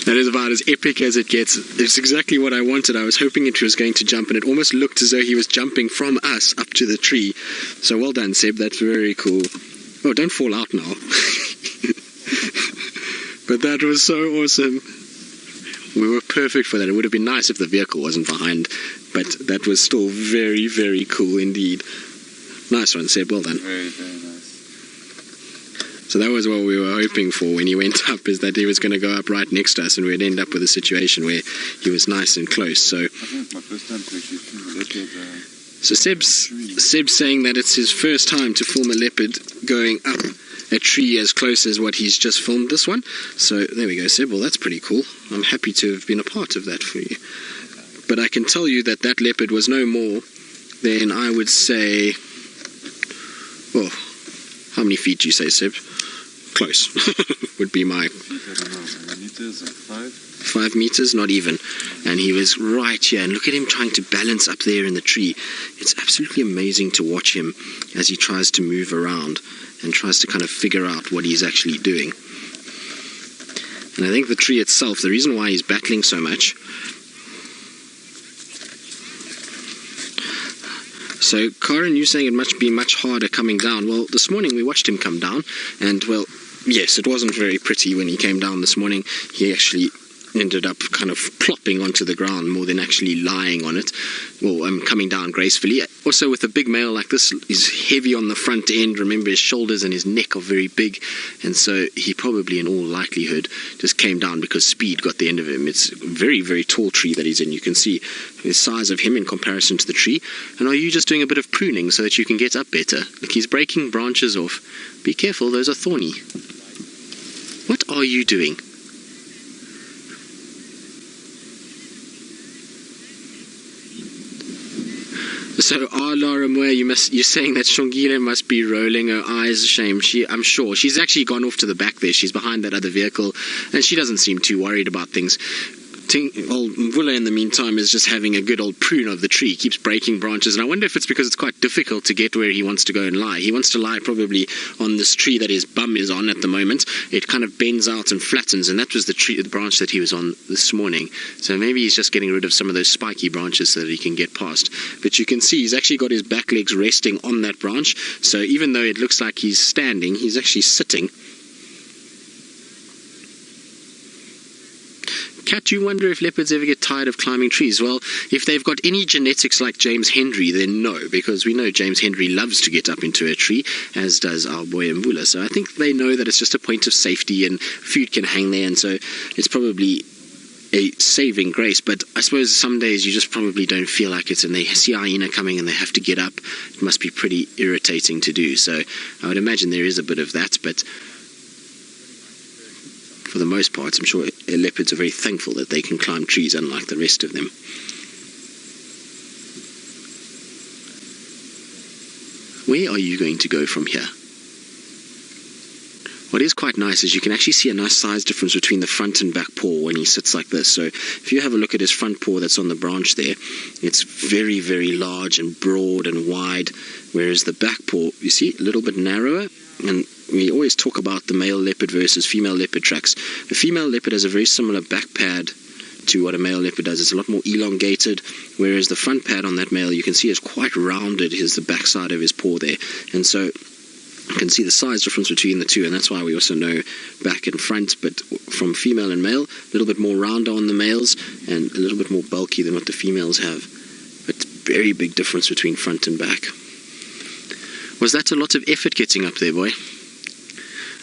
That is about as epic as it gets. It's exactly what I wanted. I was hoping it was going to jump, and it almost looked as though he was jumping from us up to the tree. So well done, Seb. That's very cool. Oh, don't fall out now. But that was so awesome. We were perfect for that. It would have been nice if the vehicle wasn't behind, but that was still very, very cool indeed. Nice one, Seb. Well done. Very, very nice. So that was what we were hoping for when he went up, is that he was going to go up right next to us and we'd end up with a situation where he was nice and close. So, I think it's my first time to actually film a leopard. so Seb's saying that it's his first time to film a leopard going up a tree as close as what he's just filmed this one. So there we go, Seb. Well, that's pretty cool. I'm happy to have been a part of that for you. But I can tell you that that leopard was no more than, I would say, well, how many feet do you say, Seb? Close would be my... I don't know, how many meters? Like 5? 5 meters, not even. And he was right here, and look at him trying to balance up there in the tree. It's absolutely amazing to watch him as he tries to move around and tries to kind of figure out what he's actually doing. And I think the tree itself, the reason why he's battling so much... So, Karen, you're saying it must be much harder coming down. Well, this morning we watched him come down, and, well, yes, it wasn't very pretty when he came down this morning. He actually ended up kind of plopping onto the ground more than actually lying on it. Well, coming down gracefully. Also, with a big male like this, he's heavy on the front end. Remember, his shoulders and his neck are very big, and so he probably, in all likelihood, just came down because speed got the end of him. It's a very, very tall tree that he's in. You can see the size of him in comparison to the tree. And are you just doing a bit of pruning so that you can get up better? Look, he's breaking branches off. Be careful, those are thorny. What are you doing? So, Laura Moore, you're saying that Xongile must be rolling her eyes. Shame. I'm sure. She's actually gone off to the back there. She's behind that other vehicle, and she doesn't seem too worried about things. Old Mvula, in the meantime, is just having a good old prune of the tree. He keeps breaking branches, and I wonder if it's because it's quite difficult to get where he wants to go and lie. He wants to lie probably on this tree that his bum is on at the moment. It kind of bends out and flattens, and that was the branch that he was on this morning. So maybe he's just getting rid of some of those spiky branches so that he can get past. But you can see he's actually got his back legs resting on that branch. So even though it looks like he's standing, he's actually sitting. Cat, you wonder if leopards ever get tired of climbing trees? Well, if they've got any genetics like James Henry, then no, because we know James Henry loves to get up into a tree, as does our boy Mvula. So I think they know that it's just a point of safety and food can hang there, and so it's probably a saving grace. But I suppose some days you just probably don't feel like it, and they see a hyena coming and they have to get up. It must be pretty irritating to do. So I would imagine there is a bit of that, but for the most part, I'm sure leopards are very thankful that they can climb trees unlike the rest of them. Where are you going to go from here? What is quite nice is you can actually see a nice size difference between the front and back paw when he sits like this. So if you have a look at his front paw that's on the branch there, it's very, very large and broad and wide, whereas the back paw, you see, a little bit narrower. And we always talk about the male leopard versus female leopard tracks. The female leopard has a very similar back pad to what a male leopard does. It's a lot more elongated, whereas the front pad on that male, you can see, is quite rounded. Here's the back side of his paw there. And so you can see the size difference between the two, and that's why we also know back and front. But from female and male, a little bit more rounder on the males and a little bit more bulky than what the females have. But very big difference between front and back. Was that a lot of effort getting up there, boy?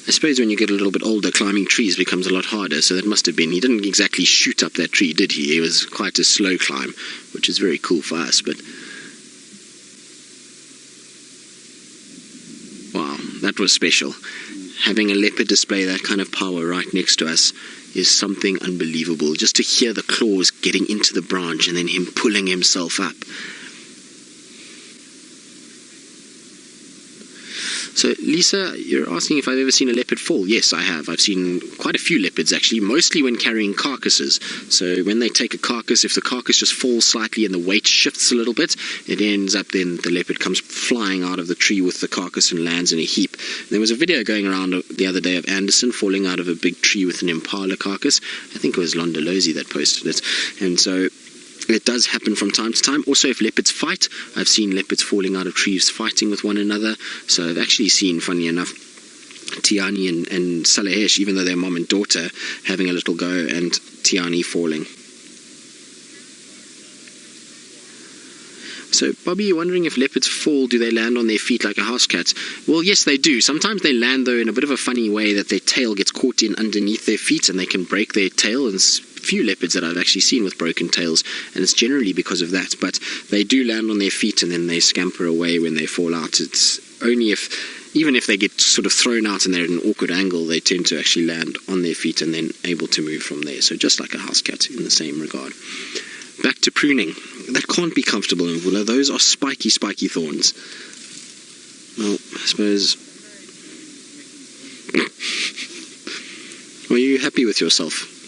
I suppose when you get a little bit older, climbing trees becomes a lot harder, so that must have been... He didn't exactly shoot up that tree, did he? It was quite a slow climb, which is very cool for us, but... Wow, that was special. Having a leopard display that kind of power right next to us is something unbelievable. Just to hear the claws getting into the branch and then him pulling himself up. So, Lisa, you're asking if I've ever seen a leopard fall. Yes, I have. I've seen quite a few leopards, actually, mostly when carrying carcasses. So when they take a carcass, if the carcass just falls slightly and the weight shifts a little bit, it ends up then the leopard comes flying out of the tree with the carcass and lands in a heap. There was a video going around the other day of Anderson falling out of a big tree with an impala carcass. I think it was Londolozi that posted it. And so... it does happen from time to time. Also, if leopards fight, I've seen leopards falling out of trees fighting with one another. So I've actually seen, funny enough, Tiani and Salahesh, even though they're mom and daughter, having a little go, and Tiani falling. So, Bobby, you're wondering if leopards fall, do they land on their feet like a house cat? Well, yes, they do. Sometimes they land, though, in a bit of a funny way, that their tail gets caught in underneath their feet and they can break their tail. And there's a few leopards that I've actually seen with broken tails, and it's generally because of that. But they do land on their feet and then they scamper away when they fall out. It's only even if they get sort of thrown out and they're at an awkward angle, they tend to actually land on their feet and then able to move from there. So just like a house cat in the same regard. Back to pruning. That can't be comfortable in Mvula. Those are spiky, spiky thorns. Well, I suppose... Are you happy with yourself?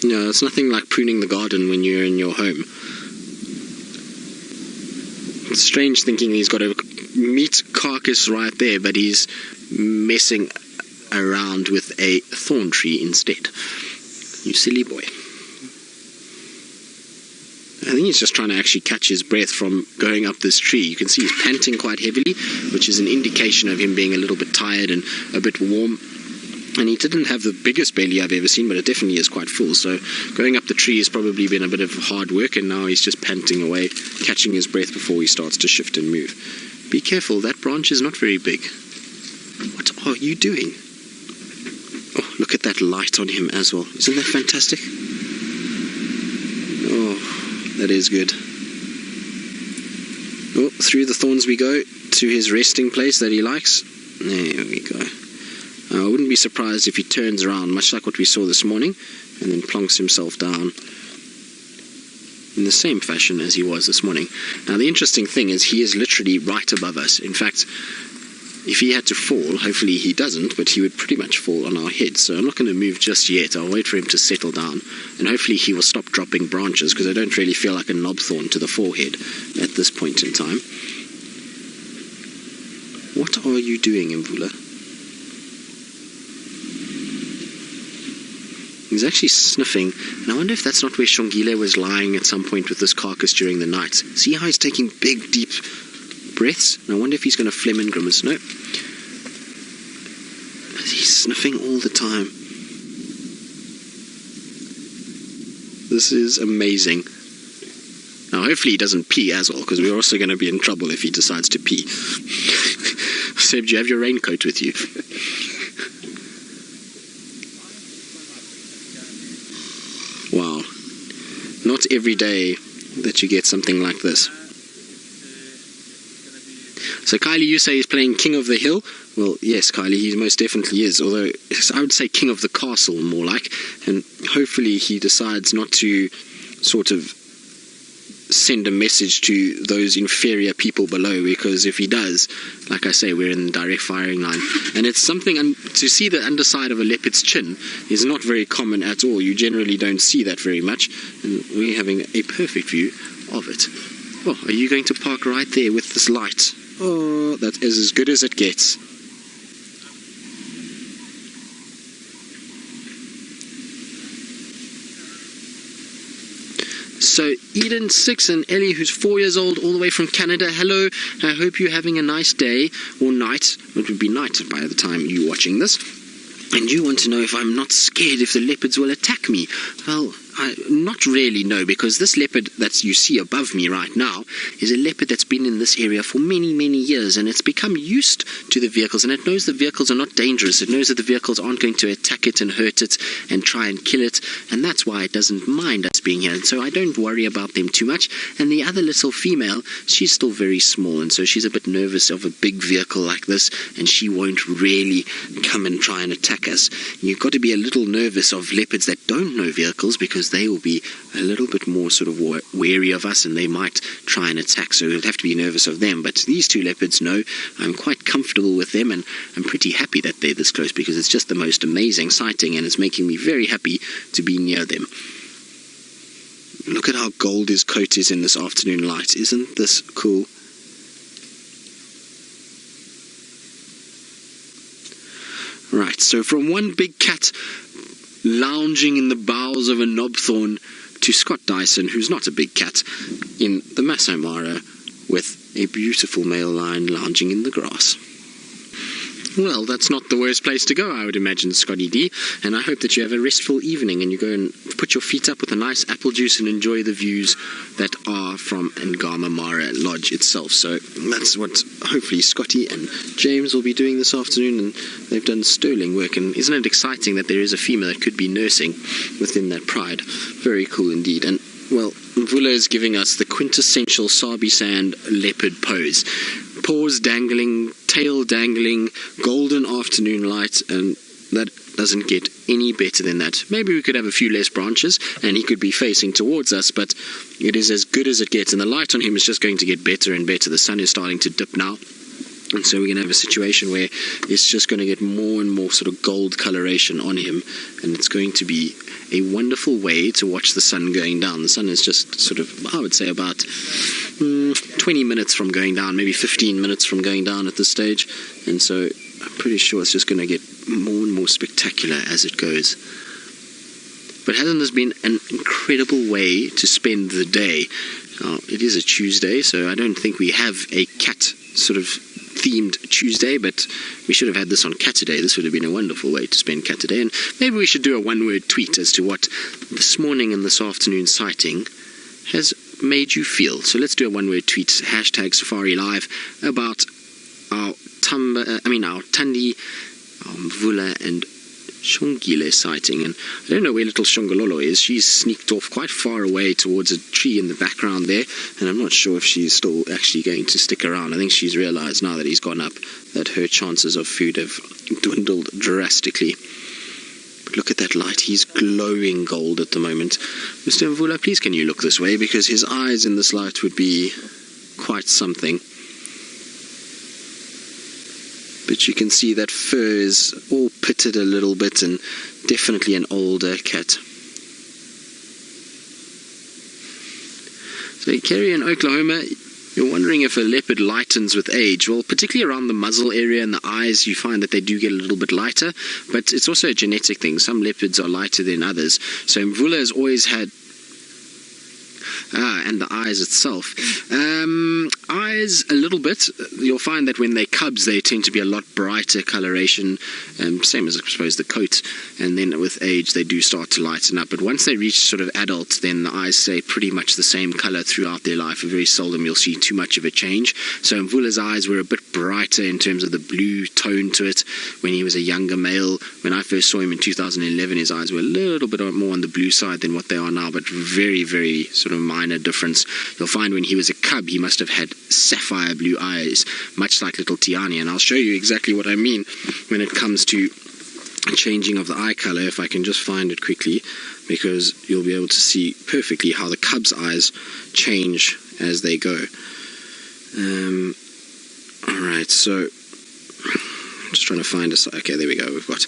No, it's nothing like pruning the garden when you're in your home. It's strange thinking he's got a meat carcass right there, but he's messing around with a thorn tree instead. You silly boy. I think he's just trying to actually catch his breath from going up this tree. You can see he's panting quite heavily, which is an indication of him being a little bit tired and a bit warm. And he didn't have the biggest belly I've ever seen, but it definitely is quite full. So going up the tree has probably been a bit of hard work, and now he's just panting away, catching his breath before he starts to shift and move. Be careful, that branch is not very big. What are you doing? Oh, look at that light on him as well. Isn't that fantastic? Oh, that is good. Oh, through the thorns we go to his resting place that he likes. There we go. I wouldn't be surprised if he turns around, much like what we saw this morning, and then plonks himself down in the same fashion as he was this morning. Now, the interesting thing is he is literally right above us. In fact, if he had to fall, hopefully he doesn't, but he would pretty much fall on our heads. So I'm not going to move just yet. I'll wait for him to settle down, and hopefully he will stop dropping branches, because I don't really feel like a knob thorn to the forehead at this point in time. What are you doing, Mvula? He's actually sniffing, and I wonder if that's not where Xongile was lying at some point with this carcass during the night. See how he's taking big, deep breaths? And I wonder if he's going to phlegm and grimace. No. He's sniffing all the time. This is amazing. Now, hopefully he doesn't pee as well, because we're also going to be in trouble if he decides to pee. Seb, do you have your raincoat with you? Wow. Not every day that you get something like this. So Kylie, you say he's playing King of the Hill? Well, yes, Kylie, he most definitely is. Although, I would say King of the Castle, more like. And hopefully he decides not to sort of send a message to those inferior people below, because if he does, like I say, we're in the direct firing line. And it's something, to see the underside of a leopard's chin is not very common at all. You generally don't see that very much, and we're having a perfect view of it. Oh, are you going to park right there with this light? Oh, that is as good as it gets. So Eden, 6, and Ellie, who's 4 years old, all the way from Canada. Hello, I hope you're having a nice day, or night. It would be night by the time you're watching this. And you want to know if I'm not scared if the leopards will attack me. Well, not really, no, because this leopard that you see above me right now is a leopard that's been in this area for many, many years, and it's become used to the vehicles, and it knows the vehicles are not dangerous. It knows that the vehicles aren't going to attack it and hurt it and try and kill it, and that's why it doesn't mind us being here. And so I don't worry about them too much. And the other little female, she's still very small, and so she's a bit nervous of a big vehicle like this, and she won't really come and try and attack us. You've got to be a little nervous of leopards that don't know vehicles, because they will be a little bit more sort of wary of us, and they might try and attack, so we'll have to be nervous of them. But these two leopards, no, I'm quite comfortable with them, and I'm pretty happy that they're this close, because it's just the most amazing sighting, and it's making me very happy to be near them. Look at how gold his coat is in this afternoon light. Isn't this cool? Right, so from one big cat lounging in the boughs of a knobthorn to Scott Dyson, who's not a big cat, in the Masai Mara with a beautiful male lion lounging in the grass. Well, that's not the worst place to go, I would imagine, Scotty D. And I hope that you have a restful evening and you go and put your feet up with a nice apple juice and enjoy the views that are from Agama Mara Lodge itself. So that's what hopefully Scotty and James will be doing this afternoon, and they've done sterling work. And isn't it exciting that there is a female that could be nursing within that pride? Very cool indeed. And well, Mvula is giving us the quintessential Sabi sand leopard pose. Paws dangling, tail dangling, golden afternoon light, and that doesn't get any better than that. Maybe we could have a few less branches and he could be facing towards us, but it is as good as it gets, and the light on him is just going to get better and better. The sun is starting to dip now, and so we're going to have a situation where it's just going to get more and more sort of gold coloration on him, and it's going to be a wonderful way to watch the sun going down. The sun is just sort of, I would say, about 20 minutes from going down, maybe 15 minutes from going down at this stage, and so I'm pretty sure it's just going to get more and more spectacular as it goes. But hasn't this been an incredible way to spend the day? It is a Tuesday, so I don't think we have a cat sort of themed Tuesday, but we should have had this on Catterday. This would have been a wonderful way to spend Catterday, and maybe we should do a one-word tweet as to what this morning and this afternoon sighting has made you feel. So let's do a one-word tweet, hashtag Safari Live, about our Tandi, our Mvula and Xongile sighting. And I don't know where little Xongololo is. She's sneaked off quite far away towards a tree in the background there, and I'm not sure if she's still actually going to stick around. I think she's realized now that he's gone up that her chances of food have dwindled drastically. But look at that light. He's glowing gold at the moment. Mr. Mvula, please can you look this way, because his eyes in this light would be quite something. But you can see that fur is all pitted a little bit, and definitely an older cat. So Kerry in Oklahoma, you're wondering if a leopard lightens with age. Well, particularly around the muzzle area and the eyes, you find that they do get a little bit lighter, but it's also a genetic thing. Some leopards are lighter than others. So Mvula has always had... and the eyes itself. Eyes a little bit. You'll find that when they're cubs, they tend to be a lot brighter coloration, same as I suppose the coat, and then with age they do start to lighten up. But once they reach sort of adult, then the eyes stay pretty much the same color throughout their life. Very seldom you'll see too much of a change. So Mvula's eyes were a bit brighter in terms of the blue tone to it when he was a younger male. When I first saw him in 2011, his eyes were a little bit more on the blue side than what they are now, but very, very sort of minor difference. You'll find when he was a cub, he must have had sapphire blue eyes, much like little Tiani, and I'll show you exactly what I mean when it comes to changing of the eye color, if I can just find it quickly, because you'll be able to see perfectly how the cub's eyes change as they go. Alright, so I'm just trying to find a... Okay, there we go, we've got...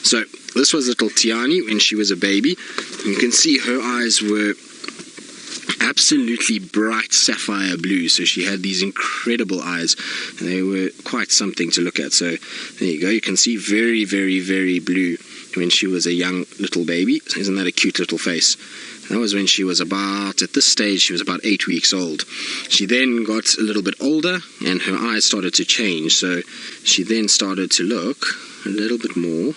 So, this was little Tiani when she was a baby. You can see her eyes were absolutely bright sapphire blue, so she had these incredible eyes, and they were quite something to look at. So there you go, you can see very, very, very blue when she was a young little baby. Isn't that a cute little face? That was when she was about, at this stage, she was about 8 weeks old. She then got a little bit older, and her eyes started to change, so she then started to look a little bit more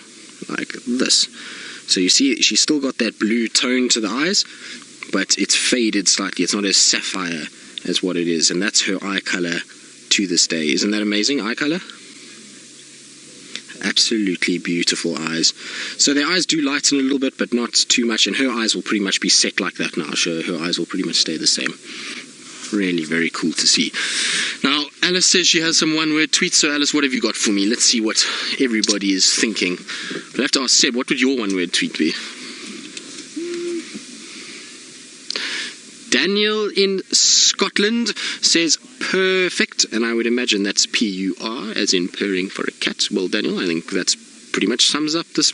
like this. So you see, she's still got that blue tone to the eyes, but it's faded slightly. It's not as sapphire as what it is, and that's her eye color to this day. Isn't that amazing, eye color? Absolutely beautiful eyes. So their eyes do lighten a little bit, but not too much, and her eyes will pretty much be set like that now. So her eyes will pretty much stay the same. Really very cool to see. Now, Alice says she has some one-word tweets. So Alice, what have you got for me? Let's see what everybody is thinking. We'll have to ask Seb, what would your one-word tweet be? Daniel in Scotland says perfect, and I would imagine that's P-U-R, as in purring for a cat. Well, Daniel, I think that's pretty much sums up this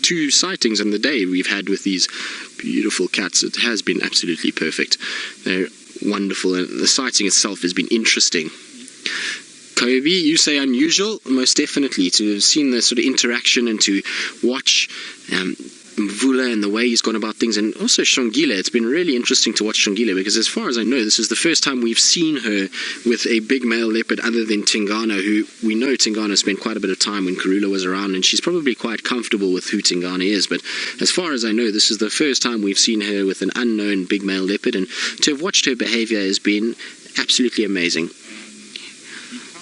2 sightings in the day we've had with these beautiful cats. It has been absolutely perfect. They're wonderful, and the sighting itself has been interesting. Kobe, you say unusual. Most definitely, to have seen the sort of interaction and to watch Mvula and the way he's gone about things, and also Xongile. It's been really interesting to watch Xongile because as far as I know, this is the first time we've seen her with a big male leopard other than Tingana, who we know Tingana spent quite a bit of time when Karula was around, and she's probably quite comfortable with who Tingana is. But as far as I know, this is the first time we've seen her with an unknown big male leopard, and to have watched her behavior has been absolutely amazing.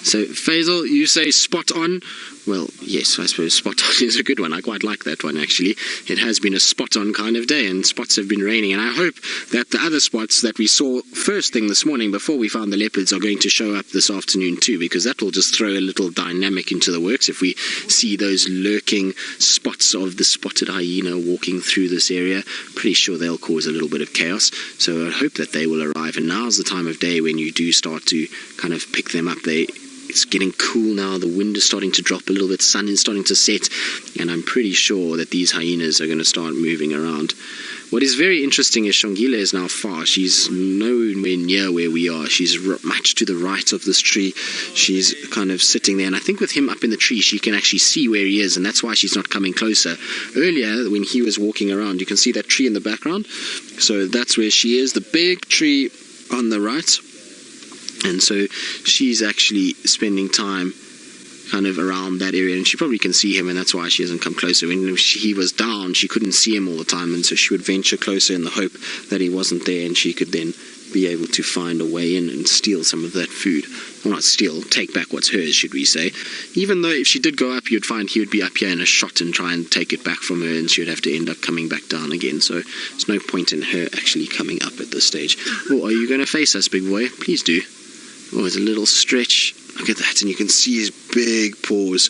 So, Faisal, you say spot on. Well, yes, I suppose spot on is a good one. I quite like that one, actually. It has been a spot on kind of day, and spots have been raining. And I hope that the other spots that we saw first thing this morning before we found the leopards are going to show up this afternoon too, because that will just throw a little dynamic into the works if we see those lurking spots of the spotted hyena walking through this area. Pretty sure they'll cause a little bit of chaos. So I hope that they will arrive. And now's the time of day when you do start to kind of pick them up. It's getting cool now, the wind is starting to drop a little bit, sun is starting to set, and I'm pretty sure that these hyenas are going to start moving around. What is very interesting is Xongile is now far. She's nowhere near where we are. She's much to the right of this tree. She's kind of sitting there, and I think with him up in the tree, she can actually see where he is, and that's why she's not coming closer. Earlier, when he was walking around, you can see that tree in the background, so that's where she is, the big tree on the right. And so she's actually spending time kind of around that area, and she probably can see him, and that's why she hasn't come closer. When he was down, she couldn't see him all the time, and so she would venture closer in the hope that he wasn't there, and she could then be able to find a way in and steal some of that food. Well, not steal, take back what's hers, should we say. Even though if she did go up, you'd find he would be up here in a shot and try and take it back from her, and she would have to end up coming back down again. So there's no point in her actually coming up at this stage. Oh, are you going to face us, big boy? Please do. Oh, there's a little stretch. Look at that, and you can see his big paws.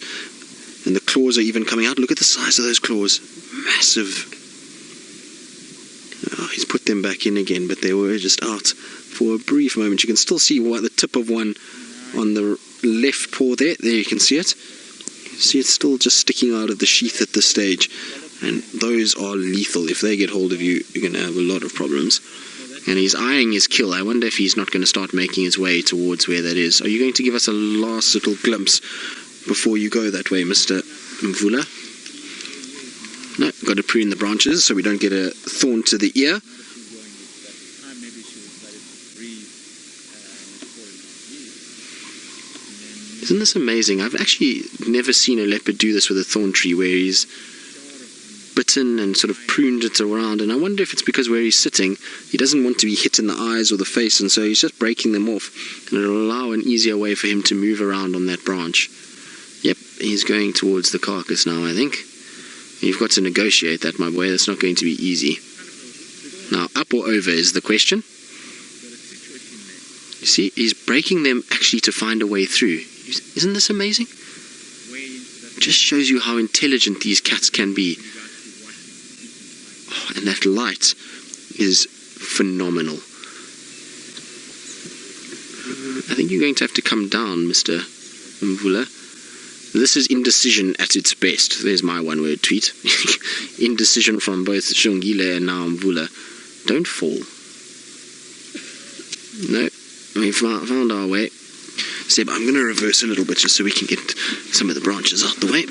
And the claws are even coming out. Look at the size of those claws. Massive. Oh, he's put them back in again, but they were just out for a brief moment. You can still see the tip of one on the left paw there. There you can see it. You see it's still just sticking out of the sheath at this stage. And those are lethal. If they get hold of you, you're going to have a lot of problems. And he's eyeing his kill. I wonder if he's not going to start making his way towards where that is. Are you going to give us a last little glimpse before you go that way, Mr. Mvula? No, got to prune the branches so we don't get a thorn to the ear. Isn't this amazing? I've actually never seen a leopard do this with a thorn tree, where he's bitten and sort of pruned it around, and I wonder if it's because where he's sitting, he doesn't want to be hit in the eyes or the face, and so he's just breaking them off, and it'll allow an easier way for him to move around on that branch. Yep, he's going towards the carcass now, I think. You've got to negotiate that, my boy. That's not going to be easy. Now, up or over is the question. You see, he's breaking them actually to find a way through. Isn't this amazing? Just shows you how intelligent these cats can be. Oh, and that light is phenomenal. I think you're going to have to come down, Mr. Mvula. This is indecision at its best. There's my one-word tweet. Indecision from both Xongile and now Mvula. Don't fall. No, we found our way. Seb, I'm going to reverse a little bit just so we can get some of the branches out the way.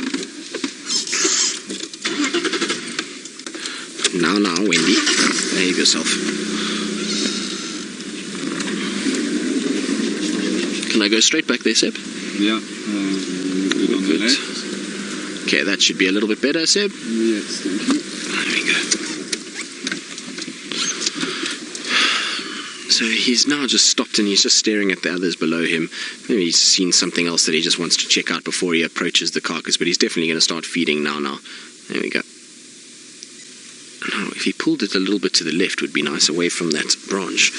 Now, Wendy. Behave yourself. Can I go straight back there, Seb? Yeah. Good on the left. Okay, that should be a little bit better, Seb. Yes, thank you. There we go. So he's now just stopped and he's just staring at the others below him. Maybe he's seen something else that he just wants to check out before he approaches the carcass, but he's definitely going to start feeding now. There we go. Now, if he pulled it a little bit to the left, would be nice, away from that branch.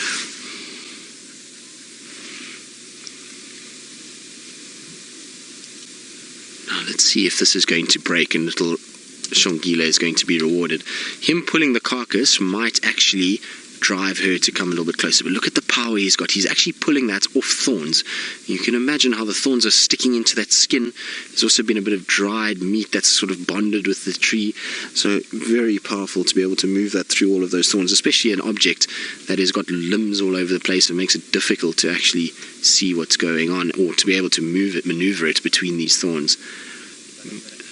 Now, let's see if this is going to break and little Xongile is going to be rewarded. Him pulling the carcass might actually drive her to come a little bit closer, but look at the power he's got. He's actually pulling that off thorns. You can imagine how the thorns are sticking into that skin. There's also been a bit of dried meat that's sort of bonded with the tree, so very powerful to be able to move that through all of those thorns, especially an object that has got limbs all over the place. It makes it difficult to actually see what's going on, or to be able to maneuver it between these thorns.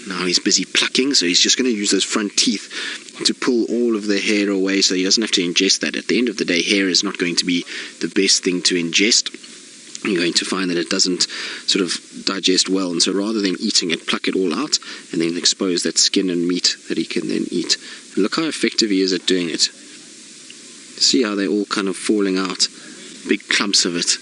Now he's busy plucking, so he's just going to use those front teeth to pull all of the hair away so he doesn't have to ingest that. At the end of the day, hair is not going to be the best thing to ingest. You're going to find that it doesn't sort of digest well, and so rather than eating it, pluck it all out and then expose that skin and meat that he can then eat. And look how effective he is at doing it. See how they're all kind of falling out, big clumps of it.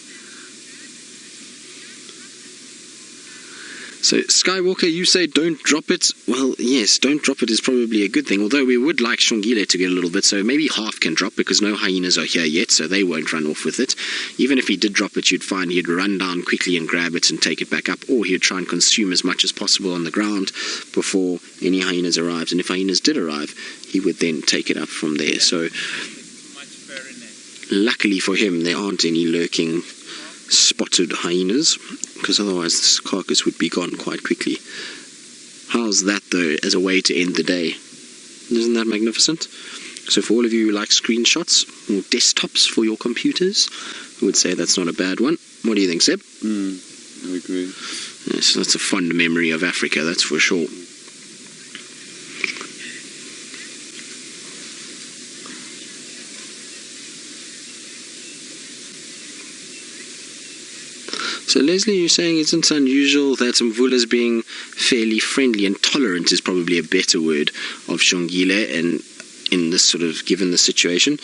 So, Skywalker, you say don't drop it. Well, yes, don't drop it is probably a good thing, although we would like Xongile to get a little bit, so maybe half can drop, because no hyenas are here yet, so they won't run off with it. Even if he did drop it, you'd find he'd run down quickly and grab it and take it back up, or he'd try and consume as much as possible on the ground before any hyenas arrived, and if hyenas did arrive, he would then take it up from there. So, luckily for him, there aren't any lurking spotted hyenas, because otherwise this carcass would be gone quite quickly. How's that though, as a way to end the day? Isn't that magnificent? So for all of you who like screenshots or desktops for your computers, I would say that's not a bad one. What do you think, Seb? I agree. Yes, that's a fond memory of Africa, that's for sure. So Leslie, you're saying it's unusual that Mvula's being fairly friendly and tolerant is probably a better word of Xongile, and in this sort of, given the situation.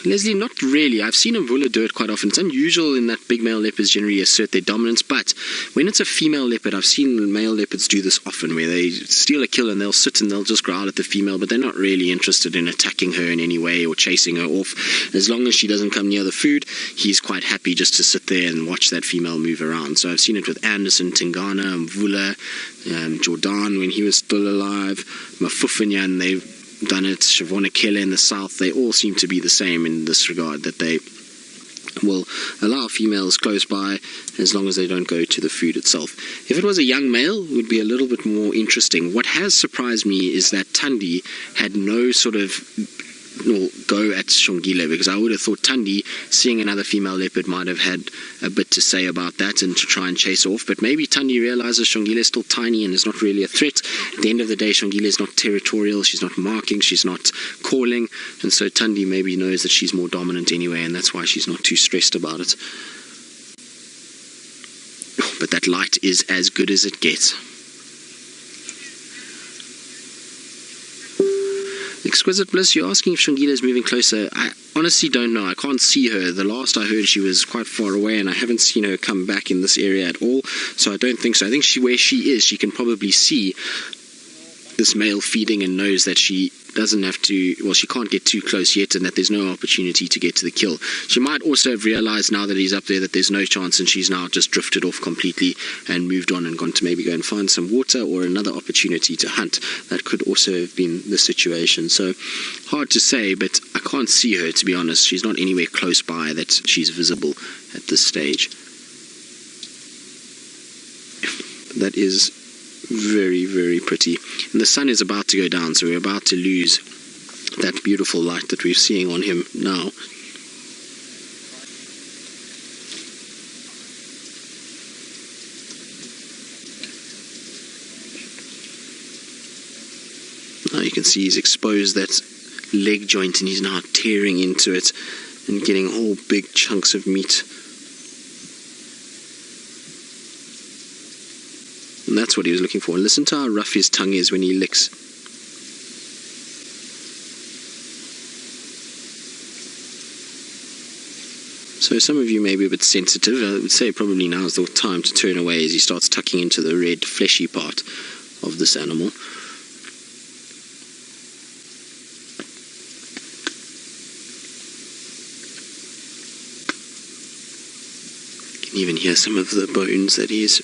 Leslie, not really. I've seen Mvula do it quite often. It's unusual in that big male leopards generally assert their dominance, but when it's a female leopard, I've seen male leopards do this often, where they steal a kill and they'll sit and they'll just growl at the female, but they're not really interested in attacking her in any way or chasing her off. As long as she doesn't come near the food, he's quite happy just to sit there and watch that female move around. So I've seen it with Anderson, Tingana, Mvula, Jordan when he was still alive, Mafufinyan, they've done it, Shavonakele in the south. They all seem to be the same in this regard, that they will allow females close by as long as they don't go to the food itself. If it was a young male, it would be a little bit more interesting. What has surprised me is that Thandi had no sort of go at Xongile, because I would have thought Thandi, seeing another female leopard, might have had a bit to say about that and to try and chase off, but maybe Thandi realizes Xongile is still tiny and is not really a threat. At the end of the day, Xongile is not territorial, she's not marking, she's not calling, and so Thandi maybe knows that she's more dominant anyway, and that's why she's not too stressed about it. But that light is as good as it gets. Exquisite Bliss, you're asking if Xongile is moving closer. I honestly don't know. I can't see her. The last I heard, she was quite far away, and I haven't seen her come back in this area at all, so I don't think so. I think where she is, she can probably see this male feeding and knows that she doesn't have to, well, she can't get too close yet, and that there's no opportunity to get to the kill. She might also have realized now that he's up there that there's no chance, and she's now just drifted off completely and moved on and gone to maybe go and find some water or another opportunity to hunt. That could also have been the situation. So hard to say, but I can't see her, to be honest. She's not anywhere close by that she's visible at this stage. That is very, very pretty. And the sun is about to go down, so we're about to lose that beautiful light that we're seeing on him now. Now you can see he's exposed that leg joint and he's now tearing into it and getting whole big chunks of meat. And that's what he was looking for. And listen to how rough his tongue is when he licks. So some of you may be a bit sensitive. I would say probably now is the time to turn away as he starts tucking into the red fleshy part of this animal. You can even hear some of the bones that he's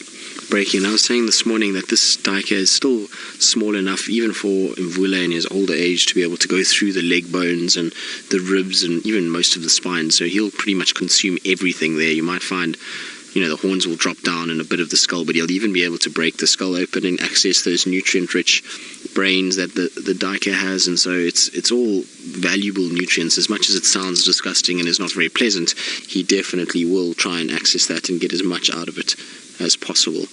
breaking. I was saying this morning that this Duiker is still small enough, even for Mvula in his older age, to be able to go through the leg bones and the ribs and even most of the spine. So he'll pretty much consume everything there. You might find, the horns will drop down and a bit of the skull, but he'll even be able to break the skull open and access those nutrient-rich brains that the Duiker has. And so it's all valuable nutrients. As much as it sounds disgusting and is not very pleasant, he definitely will try and access that and get as much out of it as possible.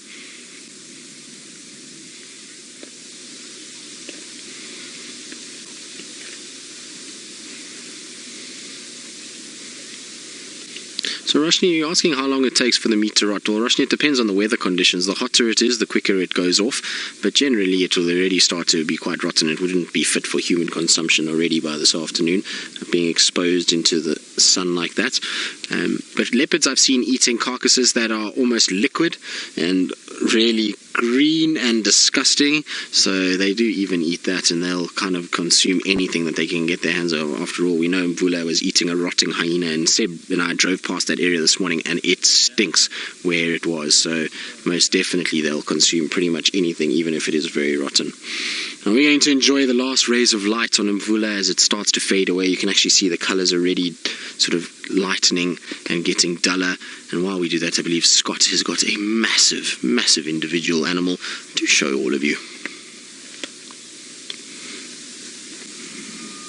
So Roshni, you're asking how long it takes for the meat to rot. Well, Roshni, it depends on the weather conditions. The hotter it is, the quicker it goes off. But generally, it will already start to be quite rotten. It wouldn't be fit for human consumption already by this afternoon, being exposed into the sun like that. But leopards I've seen eating carcasses that are almost liquid and really green and disgusting. So they do even eat that, and they'll kind of consume anything that they can get their hands on. After all, we know Mvula was eating a rotting hyena, and Seb and I drove past that area this morning and it stinks where it was. So most definitely they'll consume pretty much anything, even if it is very rotten. Now we're going to enjoy the last rays of light on Mvula as it starts to fade away. You can actually see the colours already sort of lightening and getting duller. And while we do that, I believe Scott has got a massive, massive individual animal to show all of you.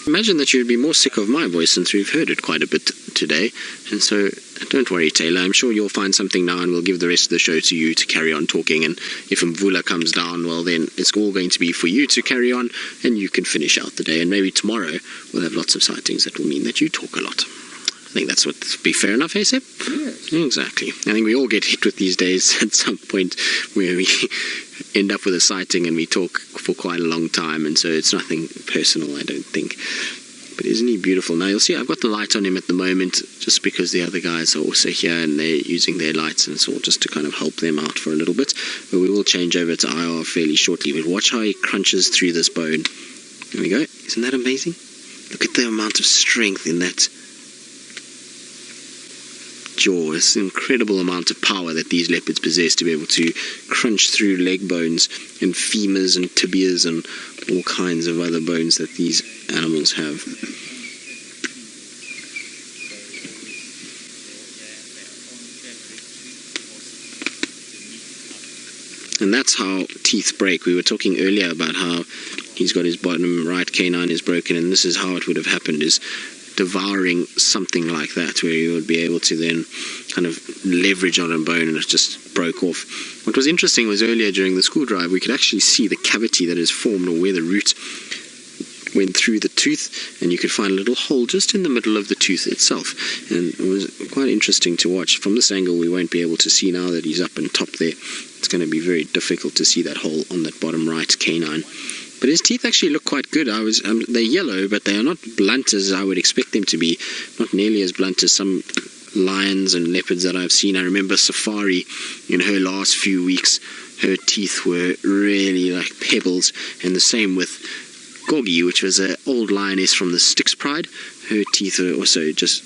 Imagine that you'd be more sick of my voice since we've heard it quite a bit today. And so don't worry, Taylor, I'm sure you'll find something now and we'll give the rest of the show to you to carry on talking. And if Mvula comes down, well then it's all going to be for you to carry on and you can finish out the day. And maybe tomorrow we'll have lots of sightings that will mean that you talk a lot. I think that's what be fair enough, eh, Seb? Yes. Exactly. I think we all get hit with these days at some point where we end up with a sighting and we talk for quite a long time, and so it's nothing personal, I don't think. But isn't he beautiful? Now you'll see I've got the light on him at the moment just because the other guys are also here and they're using their lights, and it's all just to kind of help them out for a little bit. But we will change over to IR fairly shortly. But watch how he crunches through this bone. There we go. Isn't that amazing? Look at the amount of strength in that jaw. It's an incredible amount of power that these leopards possess to be able to crunch through leg bones and femurs and tibias and all kinds of other bones that these animals have. And that's how teeth break. We were talking earlier about how he's got his bottom right canine is broken, and this is how it would have happened, is devouring something like that, where you would be able to then kind of leverage on a bone and it just broke off. What was interesting was earlier during the school drive we could actually see the cavity that is formed, or where the root went through the tooth, and you could find a little hole just in the middle of the tooth itself, and it was quite interesting to watch. From this angle we won't be able to see now that he's up and top there. It's going to be very difficult to see that hole on that bottom right canine. But his teeth actually look quite good. They're yellow, but they are not blunt as I would expect them to be. Not nearly as blunt as some lions and leopards that I've seen. I remember Safari, in her last few weeks, her teeth were really like pebbles. And the same with Gogi, which was an old lioness from the Styx Pride. Her teeth are also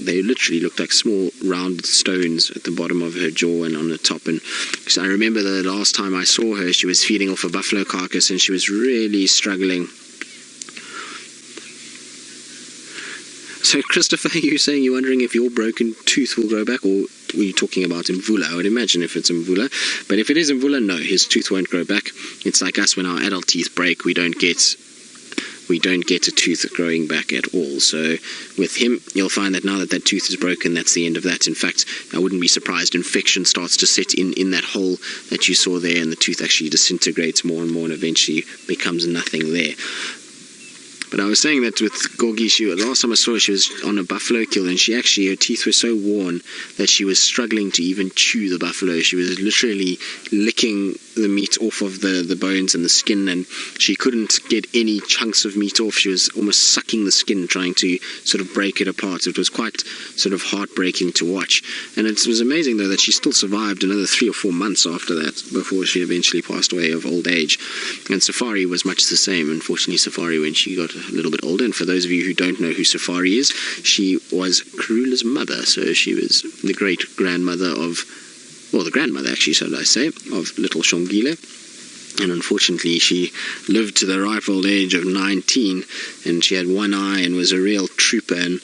they literally looked like small rounded stones at the bottom of her jaw and on the top. And so I remember the last time I saw her, she was feeding off a buffalo carcass and she was really struggling. So Christopher, you saying you're wondering if your broken tooth will grow back, or were you talking about Mvula? I would imagine if it's Mvula. But if it is Mvula, no, his tooth won't grow back. It's like us, when our adult teeth break, we don't get a tooth growing back at all. So with him, you'll find that now that that tooth is broken, that's the end of that. In fact, I wouldn't be surprised infection starts to set in that hole that you saw there, and the tooth actually disintegrates more and more and eventually becomes nothing there. But I was saying that with Gogi, last time I saw her, she was on a buffalo kill, and her teeth were so worn that she was struggling to even chew the buffalo. She was literally licking the meat off of the bones and the skin, and she couldn't get any chunks of meat off. She was almost sucking the skin, trying to sort of break it apart. It was quite sort of heartbreaking to watch. And it was amazing, though, that she still survived another 3 or 4 months after that, before she eventually passed away of old age. And Safari was much the same. Unfortunately, Safari, when she got a little bit older, and for those of you who don't know who Safari is, she was Karula's mother. So she was the great-grandmother the grandmother, actually, should I say, of little Xongile. And unfortunately, she lived to the ripe old age of 19, and she had one eye and was a real trooper. And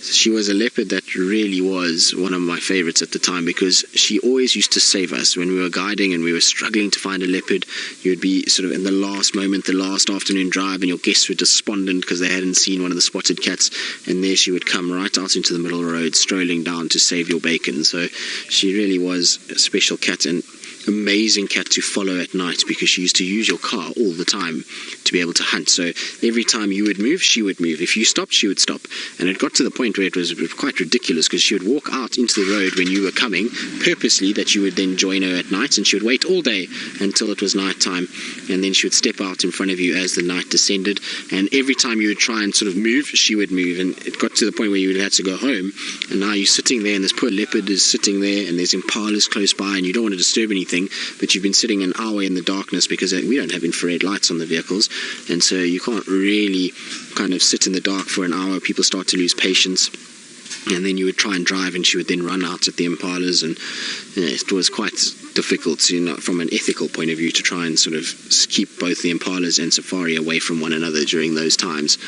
she was a leopard that really was one of my favorites at the time, because she always used to save us when we were guiding and we were struggling to find a leopard. You would be sort of in the last moment, the last afternoon drive, and your guests were despondent because they hadn't seen one of the spotted cats, and there she would come right out into the middle of the road, strolling down to save your bacon. So she really was a special cat. And amazing cat to follow at night because she used to use your car all the time to be able to hunt. So every time you would move, she would move. If you stopped, she would stop. And it got to the point where it was quite ridiculous because she would walk out into the road when you were coming purposely, that you would then join her at night, and she would wait all day until it was night time, and then she would step out in front of you as the night descended. And every time you would try and sort of move, she would move, and it got to the point where you would have to go home. And now you're sitting there, and this poor leopard is sitting there, and there's impalas close by, and you don't want to disturb anything, but you've been sitting an hour in the darkness because we don't have infrared lights on the vehicles, and so you can't really kind of sit in the dark for an hour. People start to lose patience, and then you would try and drive, and she would then run out at the impalas, and it was quite difficult, from an ethical point of view, to try and sort of keep both the impalas and safari away from one another during those times.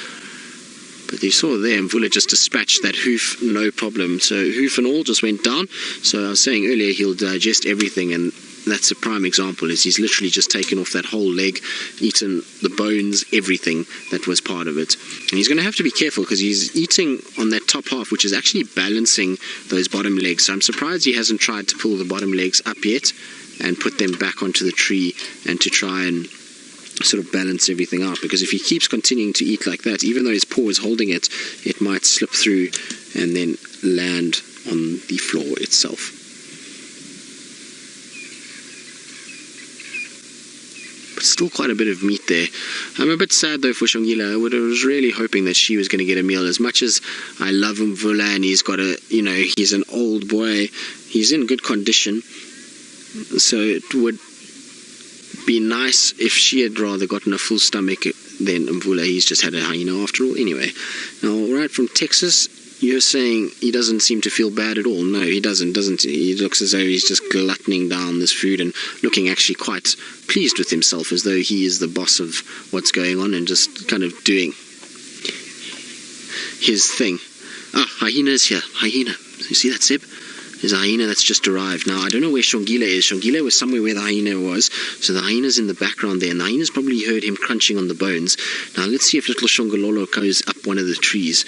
But you saw there, Mvula just dispatched that hoof, no problem. So hoof and all just went down. So I was saying earlier, he'll digest everything, and that's a prime example. Is he's literally just taken off that whole leg, eaten the bones, everything that was part of it. And he's going to have to be careful because he's eating on that top half, which is actually balancing those bottom legs. So I'm surprised he hasn't tried to pull the bottom legs up yet and put them back onto the tree and to try and sort of balance everything out, because if he keeps continuing to eat like that, even though his paw is holding it, it might slip through and then land on the floor itself. But still quite a bit of meat there. I'm a bit sad though for Xongile. I was really hoping that she was going to get a meal. As much as I love Mvula, and he's got he's an old boy, he's in good condition, so it would be nice if she had rather gotten a full stomach than Mvula. He's just had a hyena after all. Anyway, now right from Texas, you're saying he doesn't seem to feel bad at all. No, he doesn't he? He looks as though he's just gluttoning down this food and looking actually quite pleased with himself, as though he is the boss of what's going on and just kind of doing his thing. Ah, hyena's here. Hyena. You see that, Seb? There's a hyena that's just arrived. Now, I don't know where Xongile is. Xongile was somewhere where the hyena was. So the hyena's in the background there. And the hyena's probably heard him crunching on the bones. Now, let's see if little Xongololo goes up one of the trees.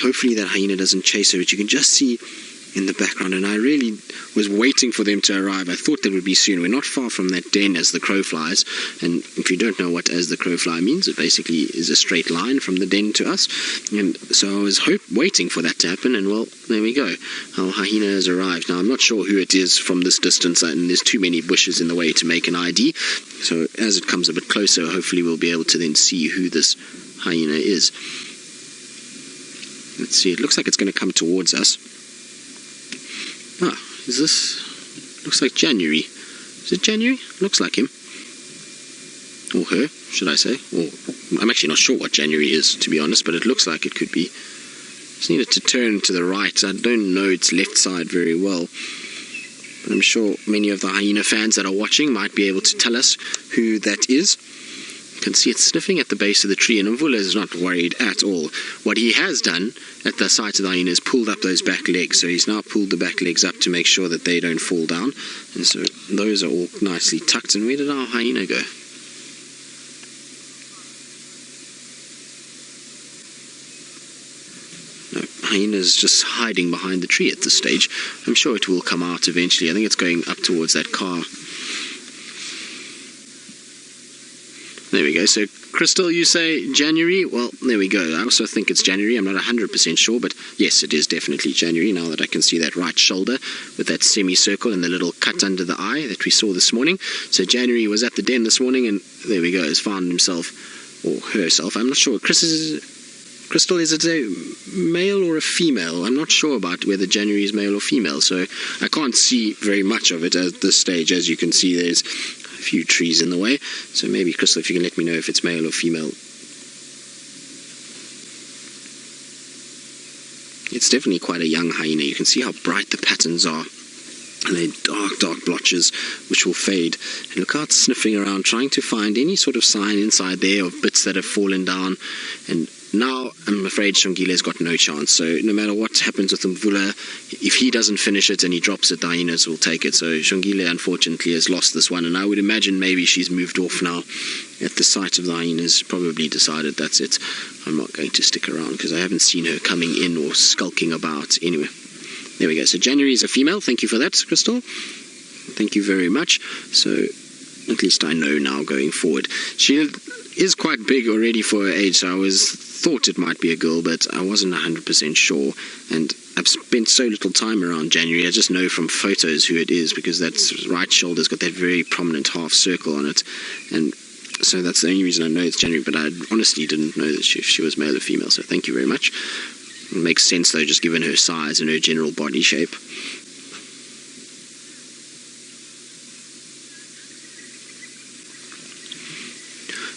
Hopefully that hyena doesn't chase her. But you can just see in the background. And I really was waiting for them to arrive. I thought they would be soon. We're not far from that den as the crow flies. And if you don't know what as the crow fly means, it basically is a straight line from the den to us. And so I was waiting for that to happen. And well, there we go. Our hyena has arrived. Now, I'm not sure who it is from this distance, and there's too many bushes in the way to make an ID. So as it comes a bit closer, hopefully we'll be able to then see who this hyena is. Let's see. It looks like it's going to come towards us. Ah, is this... looks like January. Is it January? Looks like him. Or her, should I say. Or I'm actually not sure what January is, to be honest, but it looks like it could be. Just needed to turn to the right. I don't know its left side very well. But I'm sure many of the hyena fans that are watching might be able to tell us who that is. You can see it sniffing at the base of the tree, and Mvula is not worried at all. What he has done at the sight of the hyena is pulled up those back legs. So he's now pulled the back legs up to make sure that they don't fall down. And so those are all nicely tucked. And where did our hyena go? No, hyena's just hiding behind the tree at this stage. I'm sure it will come out eventually. I think it's going up towards that car. There we go. So, Crystal, you say January? Well, there we go. I also think it's January. I'm not 100% sure, but yes, it is definitely January, now that I can see that right shoulder with that semicircle and the little cut under the eye that we saw this morning. So January was at the den this morning, and there we go, has found himself, or herself. I'm not sure. Crystal, is it a male or a female? I'm not sure about whether January is male or female, so I can't see very much of it at this stage. As you can see, there's a few trees in the way, so maybe, Crystal, if you can let me know if it's male or female. It's definitely quite a young hyena. You can see how bright the patterns are, and they're dark blotches which will fade. And look how it's sniffing around, trying to find any sort of sign inside there of bits that have fallen down. And now I'm afraid Xongile's got no chance. So no matter what happens with Mvula, if he doesn't finish it and he drops it, the hyenas will take it. So Xongile unfortunately has lost this one, and I would imagine maybe she's moved off now at the sight of the hyenas, probably decided that's it. I'm not going to stick around because I haven't seen her coming in or skulking about. Anyway, there we go. So January is a female. Thank you for that, Crystal. Thank you very much. So at least I know now going forward. She is quite big already for her age, so I thought it might be a girl, but I wasn't 100% sure. And I've spent so little time around January, I just know from photos who it is, because that right shoulder's got that very prominent half circle on it. And so that's the only reason I know it's January, but I honestly didn't know that she was male or female, so thank you very much. It makes sense though, just given her size and her general body shape.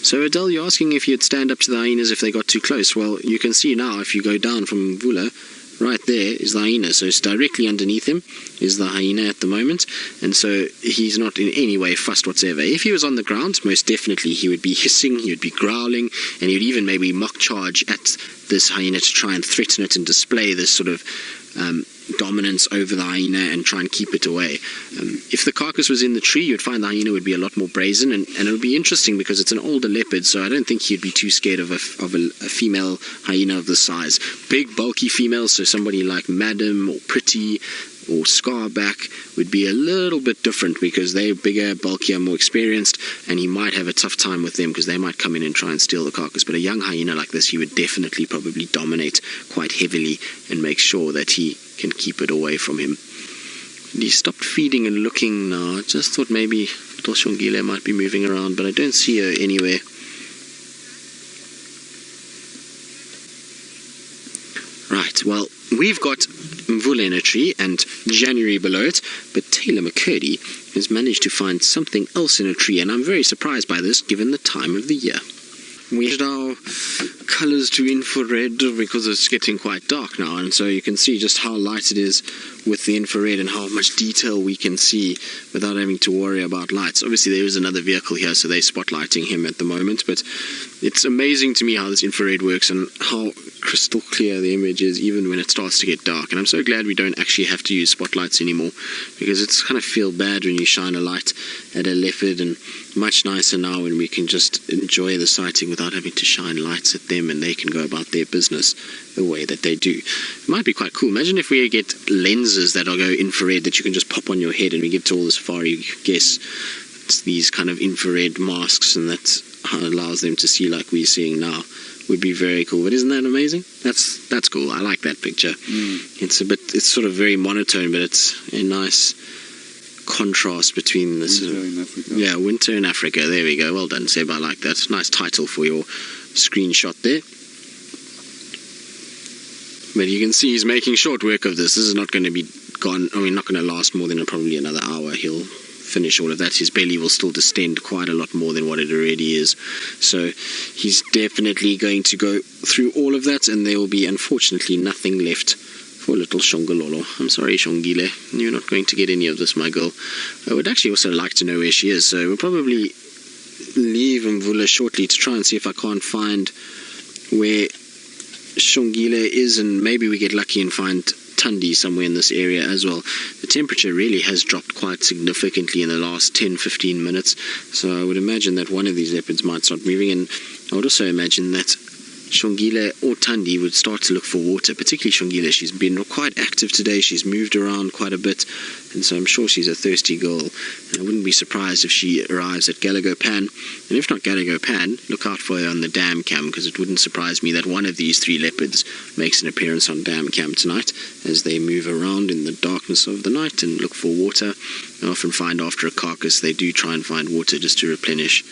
So Adele, you're asking if you'd stand up to the hyenas if they got too close. Well, you can see now if you go down from Mvula, right there is the hyena. So it's directly underneath him is the hyena at the moment. And so he's not in any way fussed whatsoever. If he was on the ground, most definitely he would be hissing, he would be growling, and he would even maybe mock charge at this hyena to try and threaten it and display this sort of dominance over the hyena and try and keep it away. If the carcass was in the tree, you'd find the hyena would be a lot more brazen, and it would be interesting because it's an older leopard, so I don't think he'd be too scared of a female hyena of this size. Big, bulky females, so somebody like Madam or Pretty or Scarback would be a little bit different because they're bigger, bulkier, more experienced, and he might have a tough time with them because they might come in and try and steal the carcass. But a young hyena like this, he would definitely probably dominate quite heavily and make sure that he can keep it away from him. He stopped feeding and looking now. I just thought maybe little Xongile might be moving around, but I don't see her anywhere. Right, well, we've got Mvula in a tree and January below it, but Taylor McCurdy has managed to find something else in a tree, and I'm very surprised by this given the time of the year. We changed our colours to infrared because it's getting quite dark now, and so you can see just how light it is with the infrared and how much detail we can see without having to worry about lights. Obviously there is another vehicle here, so they're spotlighting him at the moment, but it's amazing to me how this infrared works and how crystal clear the image is even when it starts to get dark. And I'm so glad we don't actually have to use spotlights anymore, because it's kind of feel bad when you shine a light at a leopard, and much nicer now when we can just enjoy the sighting without having to shine lights at them and they can go about their business the way that they do. It might be quite cool. Imagine if we get lenses that will go infrared that you can just pop on your head, and we get to all the safari guests. It's these kind of infrared masks, and that's how it allows them to see like we're seeing now. Would be very cool. But isn't that amazing? That's cool. I like that picture. It's sort of very monotone, but it's a nice contrast between this. Winter in Africa. Yeah, Winter in Africa. There we go. Well done, Seb. I like that. Nice title for your screenshot there. But you can see he's making short work of this. This is not going to be gone. I mean, not going to last more than probably another hour. He'll finish all of that. His belly will still distend quite a lot more than what it already is. So he's definitely going to go through all of that, and there will be unfortunately nothing left for little Xongilolo. I'm sorry, Xongile. You're not going to get any of this, my girl. I would actually also like to know where she is, so we'll probably leave Mvula shortly to try and see if I can't find where Xongile is, and maybe we get lucky and find Tundi somewhere in this area as well. The temperature really has dropped quite significantly in the last 10-15 minutes, so I would imagine that one of these leopards might start moving, and I would also imagine that Xongile or Tundi would start to look for water, particularly Xongile. She's been quite active today, she's moved around quite a bit, and so I'm sure she's a thirsty girl, and I wouldn't be surprised if she arrives at Galago Pan, and if not Galago Pan, look out for her on the dam cam, because it wouldn't surprise me that one of these three leopards makes an appearance on dam cam tonight as they move around in the darkness of the night and look for water. I often find after a carcass they do try and find water just to replenish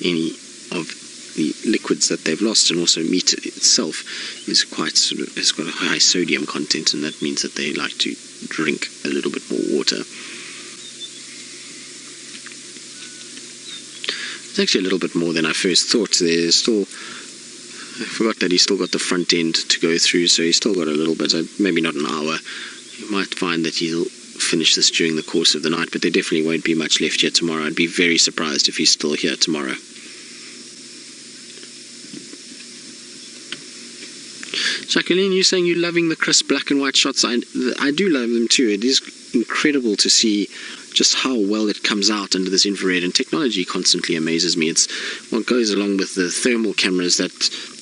any of the liquids that they've lost, and also meat itself is quite has got a high sodium content, and that means that they like to drink a little bit more water. It's actually a little bit more than I first thought. There's still, I forgot that he's still got the front end to go through, so he's still got a little bit, maybe not an hour. You might find that he'll finish this during the course of the night, but there definitely won't be much left here tomorrow. I'd be very surprised if he's still here tomorrow. Jacqueline, you're saying you're loving the crisp black and white shots. I do love them too. It is incredible to see just how well it comes out under this infrared, and technology constantly amazes me. It's what goes along with the thermal cameras that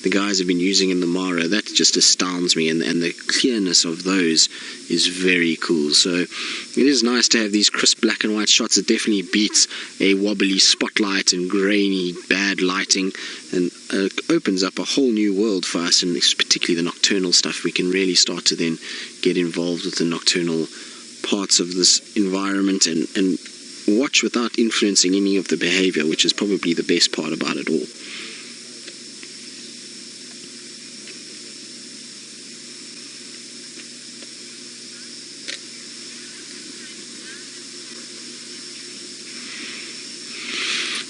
the guys have been using in the Mara. That just astounds me, and the clearness of those is very cool. So it is nice to have these crisp black and white shots. It definitely beats a wobbly spotlight and grainy bad lighting, and opens up a whole new world for us, and particularly the nocturnal stuff. We can really start to then get involved with the nocturnal parts of this environment and watch without influencing any of the behavior, which is probably the best part about it all.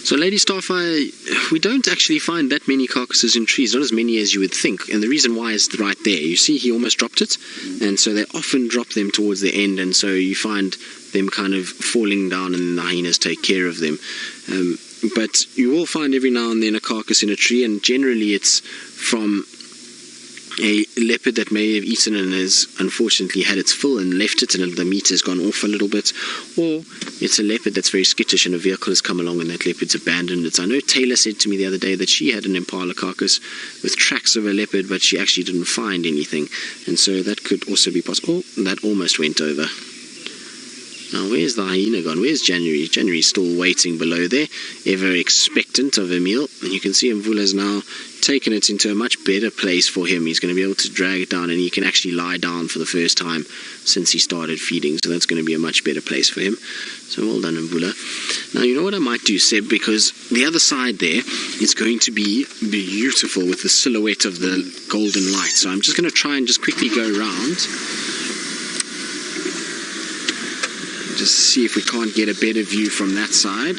So Lady Starfire, we don't actually find that many carcasses in trees, not as many as you would think, and the reason why is right there. You see he almost dropped it, and so they often drop them towards the end, and so you find them kind of falling down and the hyenas take care of them. But you will find every now and then a carcass in a tree, and generally it's from a leopard that may have eaten and has unfortunately had its fill and left it, and the meat has gone off a little bit, or it's a leopard that's very skittish and a vehicle has come along and that leopard's abandoned it. I know Taylor said to me the other day that she had an impala carcass with tracks of a leopard, but she actually didn't find anything, and so that could also be possible. Oh, that almost went over. Now where's the hyena gone? Where's January? January's still waiting below there, ever expectant of a meal, and you can see Mvula's now taken it into a much better place for him. He's going to be able to drag it down, and he can actually lie down for the first time since he started feeding, so that's going to be a much better place for him. So well done, Mvula. Now you know what I might do, Seb, because the other side there is going to be beautiful with the silhouette of the golden light, so I'm just going to try and just quickly go around, just see if we can't get a better view from that side.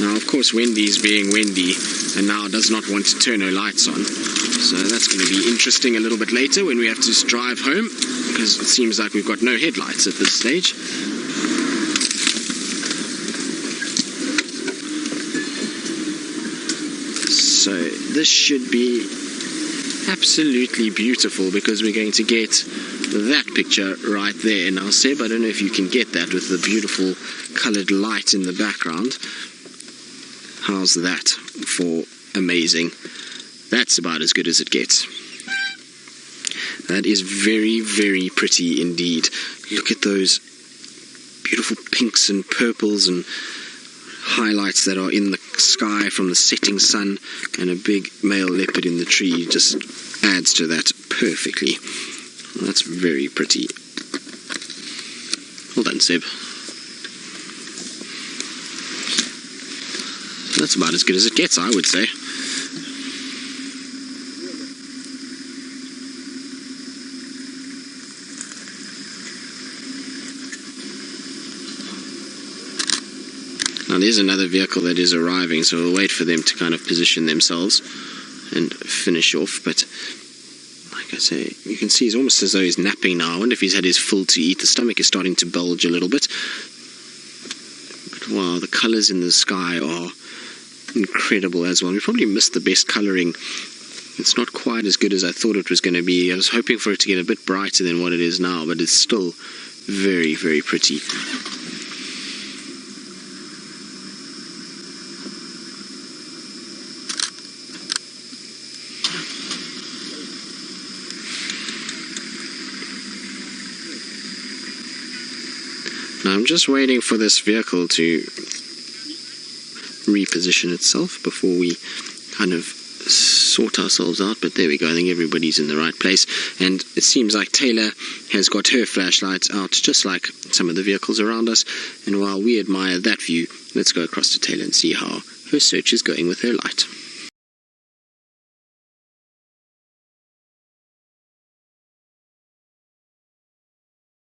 Now, of course, Wendy's being Wendy and now does not want to turn her lights on. So that's going to be interesting a little bit later when we have to drive home, because it seems like we've got no headlights at this stage. So this should be absolutely beautiful, because we're going to get that picture right there. Now, Seb, I don't know if you can get that with the beautiful coloured light in the background. How's that for amazing? That's about as good as it gets. That is very, very pretty indeed. Look at those beautiful pinks and purples and highlights that are in the sky from the setting sun, and a big male leopard in the tree just adds to that perfectly. That's very pretty. Well done, Seb. That's about as good as it gets, I would say. Now there's another vehicle that is arriving, so we'll wait for them to kind of position themselves and finish off. But like I say, you can see it's almost as though he's napping now. I wonder if he's had his full to eat. The stomach is starting to bulge a little bit. But wow, the colours in the sky are incredible as well. We probably missed the best colouring. It's not quite as good as I thought it was going to be. I was hoping for it to get a bit brighter than what it is now, but it's still very, very pretty. Now I'm just waiting for this vehicle to reposition itself before we kind of sort ourselves out, but there we go. I think everybody's in the right place, and it seems like Taylor has got her flashlights out just like some of the vehicles around us, and while we admire that view, let's go across to Taylor and see how her search is going with her light.